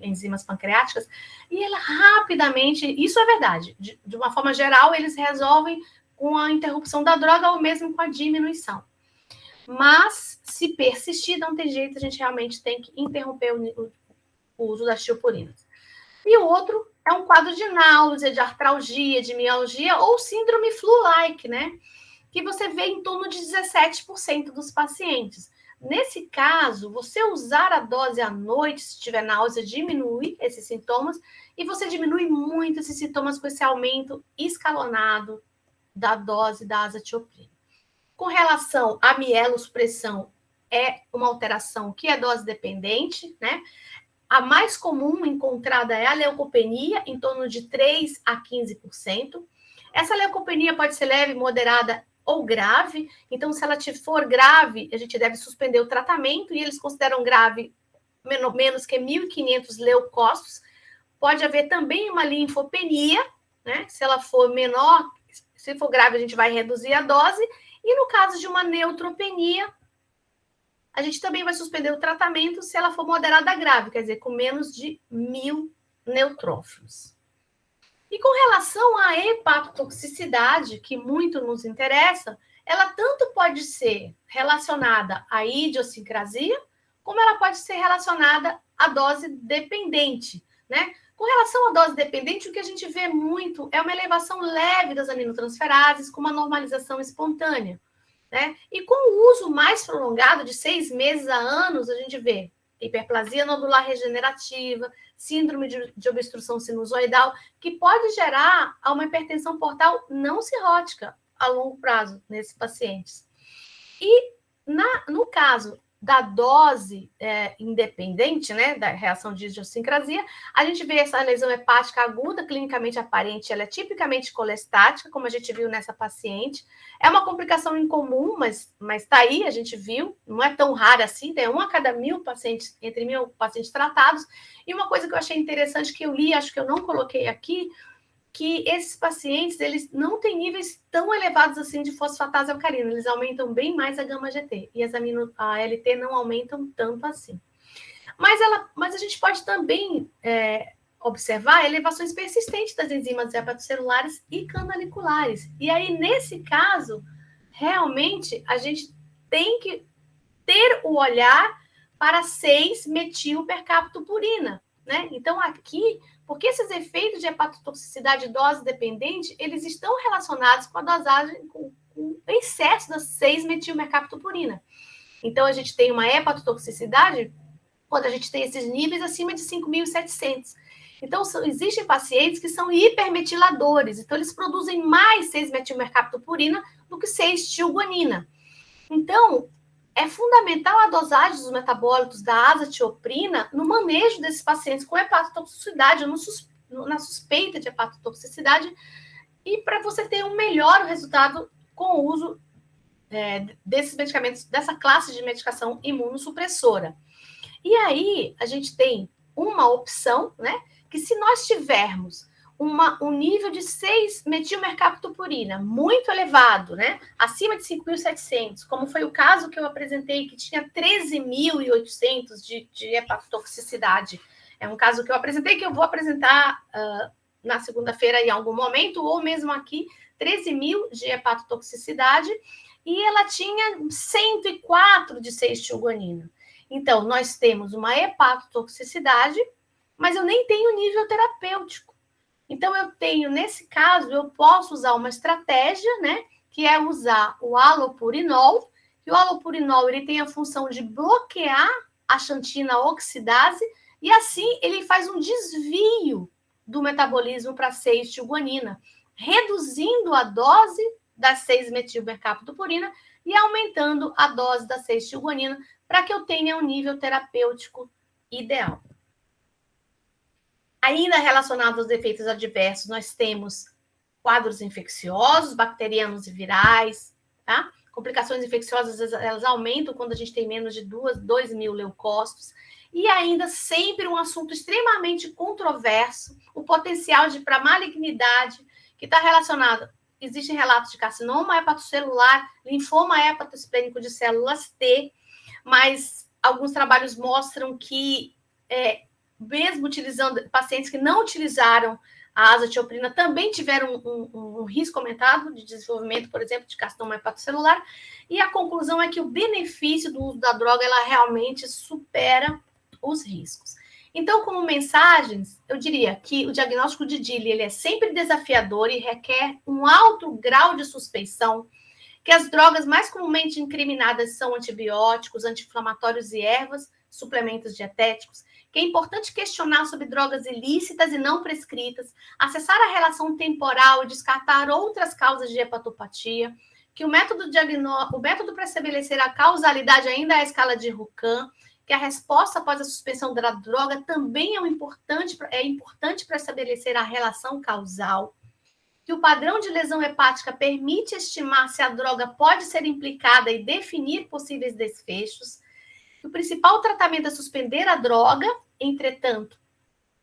enzimas pancreáticas, e ela rapidamente, isso é verdade, de uma forma geral, eles resolvem com a interrupção da droga ou mesmo com a diminuição. Mas, se persistir, não tem jeito, a gente realmente tem que interromper o uso das tiopurinas. E o outro é um quadro de náusea, de artralgia, de mialgia, ou síndrome flu-like, né? Que você vê em torno de 17% dos pacientes. Nesse caso, você usar a dose à noite, se tiver náusea, diminui esses sintomas, e você diminui muito esses sintomas com esse aumento escalonado da dose da azatioprina. Com relação à mielossupressão, é uma alteração que é dose dependente, né? A mais comum encontrada é a leucopenia, em torno de 3 a 15%. Essa leucopenia pode ser leve, moderada ou grave. Então, se ela for grave, a gente deve suspender o tratamento, e eles consideram grave menos que 1.500 leucócitos. Pode haver também uma linfopenia, né? Se ela for menor, se for grave, a gente vai reduzir a dose. E no caso de uma neutropenia, a gente também vai suspender o tratamento se ela for moderada a grave, quer dizer, com menos de 1.000 neutrófilos. E com relação à hepatotoxicidade, que muito nos interessa, ela tanto pode ser relacionada à idiosincrasia, como ela pode ser relacionada à dose dependente, né? Com relação à dose dependente, o que a gente vê muito é uma elevação leve das aminotransferases com uma normalização espontânea, né? E com o uso mais prolongado, de 6 meses a anos, a gente vê hiperplasia nodular regenerativa, síndrome de obstrução sinusoidal, que pode gerar uma hipertensão portal não cirrótica a longo prazo nesses pacientes. E no caso da dose independente, né, da reação de idiosincrasia, a gente vê essa lesão hepática aguda, clinicamente aparente, ela é tipicamente colestática, como a gente viu nessa paciente. É uma complicação incomum, mas tá aí, a gente viu, não é tão rara assim, é 1 a cada 1.000 pacientes, entre 1.000 pacientes tratados. E uma coisa que eu achei interessante, que eu li, acho que eu não coloquei aqui, que esses pacientes, eles não têm níveis tão elevados assim de fosfatase alcalina, eles aumentam bem mais a gama-GT, e a LT não aumentam tanto assim. Mas a gente pode também observar elevações persistentes das enzimas hepatocelulares e canaliculares. E aí, nesse caso, realmente, a gente tem que ter o olhar para 6-metilpercaptopurina, né? Então, aqui, porque esses efeitos de hepatotoxicidade dose dependente, eles estão relacionados com a dosagem, com o excesso da 6-metilmercaptopurina. Então, a gente tem uma hepatotoxicidade quando a gente tem esses níveis acima de 5.700. Então, existem pacientes que são hipermetiladores, então eles produzem mais 6-metilmercaptopurina do que 6-tilguanina. Então, é fundamental a dosagem dos metabólitos da azatioprina no manejo desses pacientes com hepatotoxicidade, na suspeita de hepatotoxicidade, e para você ter um melhor resultado com o uso desses medicamentos, dessa classe de medicação imunossupressora. E aí, a gente tem uma opção, né, que se nós tivermos um nível de 6-metilmercaptopurina muito elevado, né, acima de 5.700, como foi o caso que eu apresentei, que tinha 13.800 de hepatotoxicidade. É um caso que eu apresentei, que eu vou apresentar na segunda-feira em algum momento, ou mesmo aqui, 13.000 de hepatotoxicidade, e ela tinha 104 de 6-tioguanina. Então, nós temos uma hepatotoxicidade, mas eu nem tenho nível terapêutico. Então, eu tenho, nesse caso, eu posso usar uma estratégia, né, que é usar o alopurinol, e o alopurinol ele tem a função de bloquear a xantina oxidase, e assim ele faz um desvio do metabolismo para 6-tioguanina, reduzindo a dose da 6-metilmercaptopurina e aumentando a dose da 6-tioguanina para que eu tenha um nível terapêutico ideal. Ainda relacionado aos efeitos adversos, nós temos quadros infecciosos, bacterianos e virais, tá? Complicações infecciosas, elas aumentam quando a gente tem menos de 2.000 leucócitos. E ainda sempre um assunto extremamente controverso, o potencial para malignidade, que está relacionado, existem relatos de carcinoma hepatocelular, linfoma hepatoesplênico de células T, mas alguns trabalhos mostram que, mesmo utilizando pacientes que não utilizaram a azatioprina, também tiveram um risco aumentado de desenvolvimento, por exemplo, de carcinoma hepatocelular, e a conclusão é que o benefício do uso da droga, ela realmente supera os riscos. Então, como mensagens, eu diria que o diagnóstico de DILI ele é sempre desafiador e requer um alto grau de suspeição, que as drogas mais comumente incriminadas são antibióticos, anti-inflamatórios e ervas, suplementos dietéticos, que é importante questionar sobre drogas ilícitas e não prescritas, acessar a relação temporal e descartar outras causas de hepatopatia, que o método para estabelecer a causalidade ainda é a escala de Rucan, que a resposta após a suspensão da droga também é importante para estabelecer a relação causal, que o padrão de lesão hepática permite estimar se a droga pode ser implicada e definir possíveis desfechos, que o principal tratamento é suspender a droga, entretanto,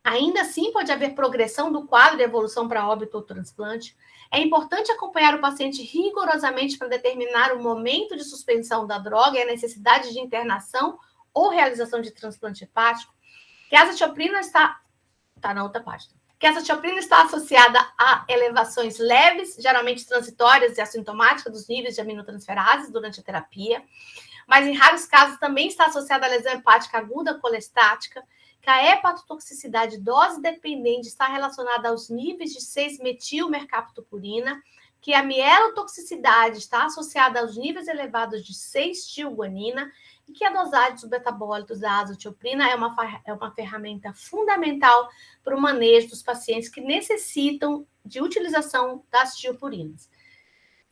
ainda assim pode haver progressão do quadro de evolução para óbito ou transplante. É importante acompanhar o paciente rigorosamente para determinar o momento de suspensão da droga e a necessidade de internação ou realização de transplante hepático, que a azatioprina está na outra página, que a azatioprina está associada a elevações leves, geralmente transitórias e assintomáticas dos níveis de aminotransferases durante a terapia, mas em raros casos também está associada a lesão hepática aguda colestática, que a hepatotoxicidade dose dependente está relacionada aos níveis de 6-metilmercaptopurina, que a mielotoxicidade está associada aos níveis elevados de 6-tioguanina, e que a dosagem dos metabólitos da azatioprina é uma ferramenta fundamental para o manejo dos pacientes que necessitam de utilização das tiopurinas.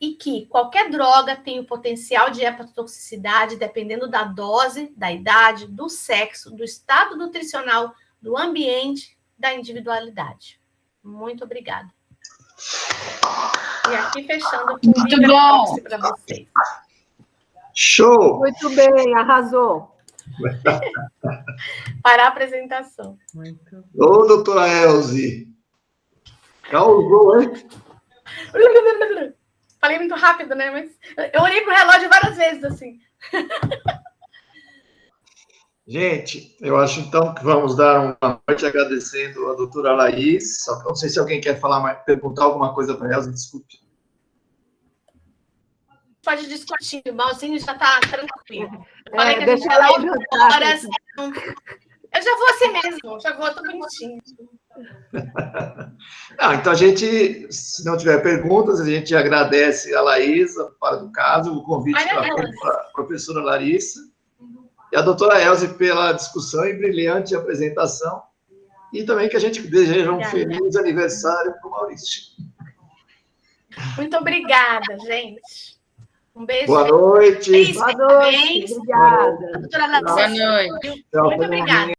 E que qualquer droga tem o potencial de hepatotoxicidade dependendo da dose, da idade, do sexo, do estado nutricional, do ambiente, da individualidade. Muito obrigada. E aqui fechando com muito bom para vocês. Show! Muito bem, arrasou. Para a apresentação. Ô, doutora Elze. Causou, hein? Falei muito rápido, né? Mas eu olhei para o relógio várias vezes, assim. Gente, eu acho então que vamos dar uma noite agradecendo a doutora Laís. Só que não sei se alguém quer falar mais, perguntar alguma coisa para ela, desculpe. Pode discutir, o Malzinho já está tranquilo. Deixa ela horas. Eu já vou assim mesmo, já vou, tô bonitinho. Então a gente, se não tiver perguntas, a gente agradece a Laís, para do caso, o convite para a professora Larissa e a doutora Elze pela discussão e brilhante apresentação, e também que a gente deseja um feliz aniversário para o Maurício. Muito obrigada, gente. Um beijo. Boa noite. Boa noite. Obrigada. Doutora Larissa, boa noite. Muito obrigada.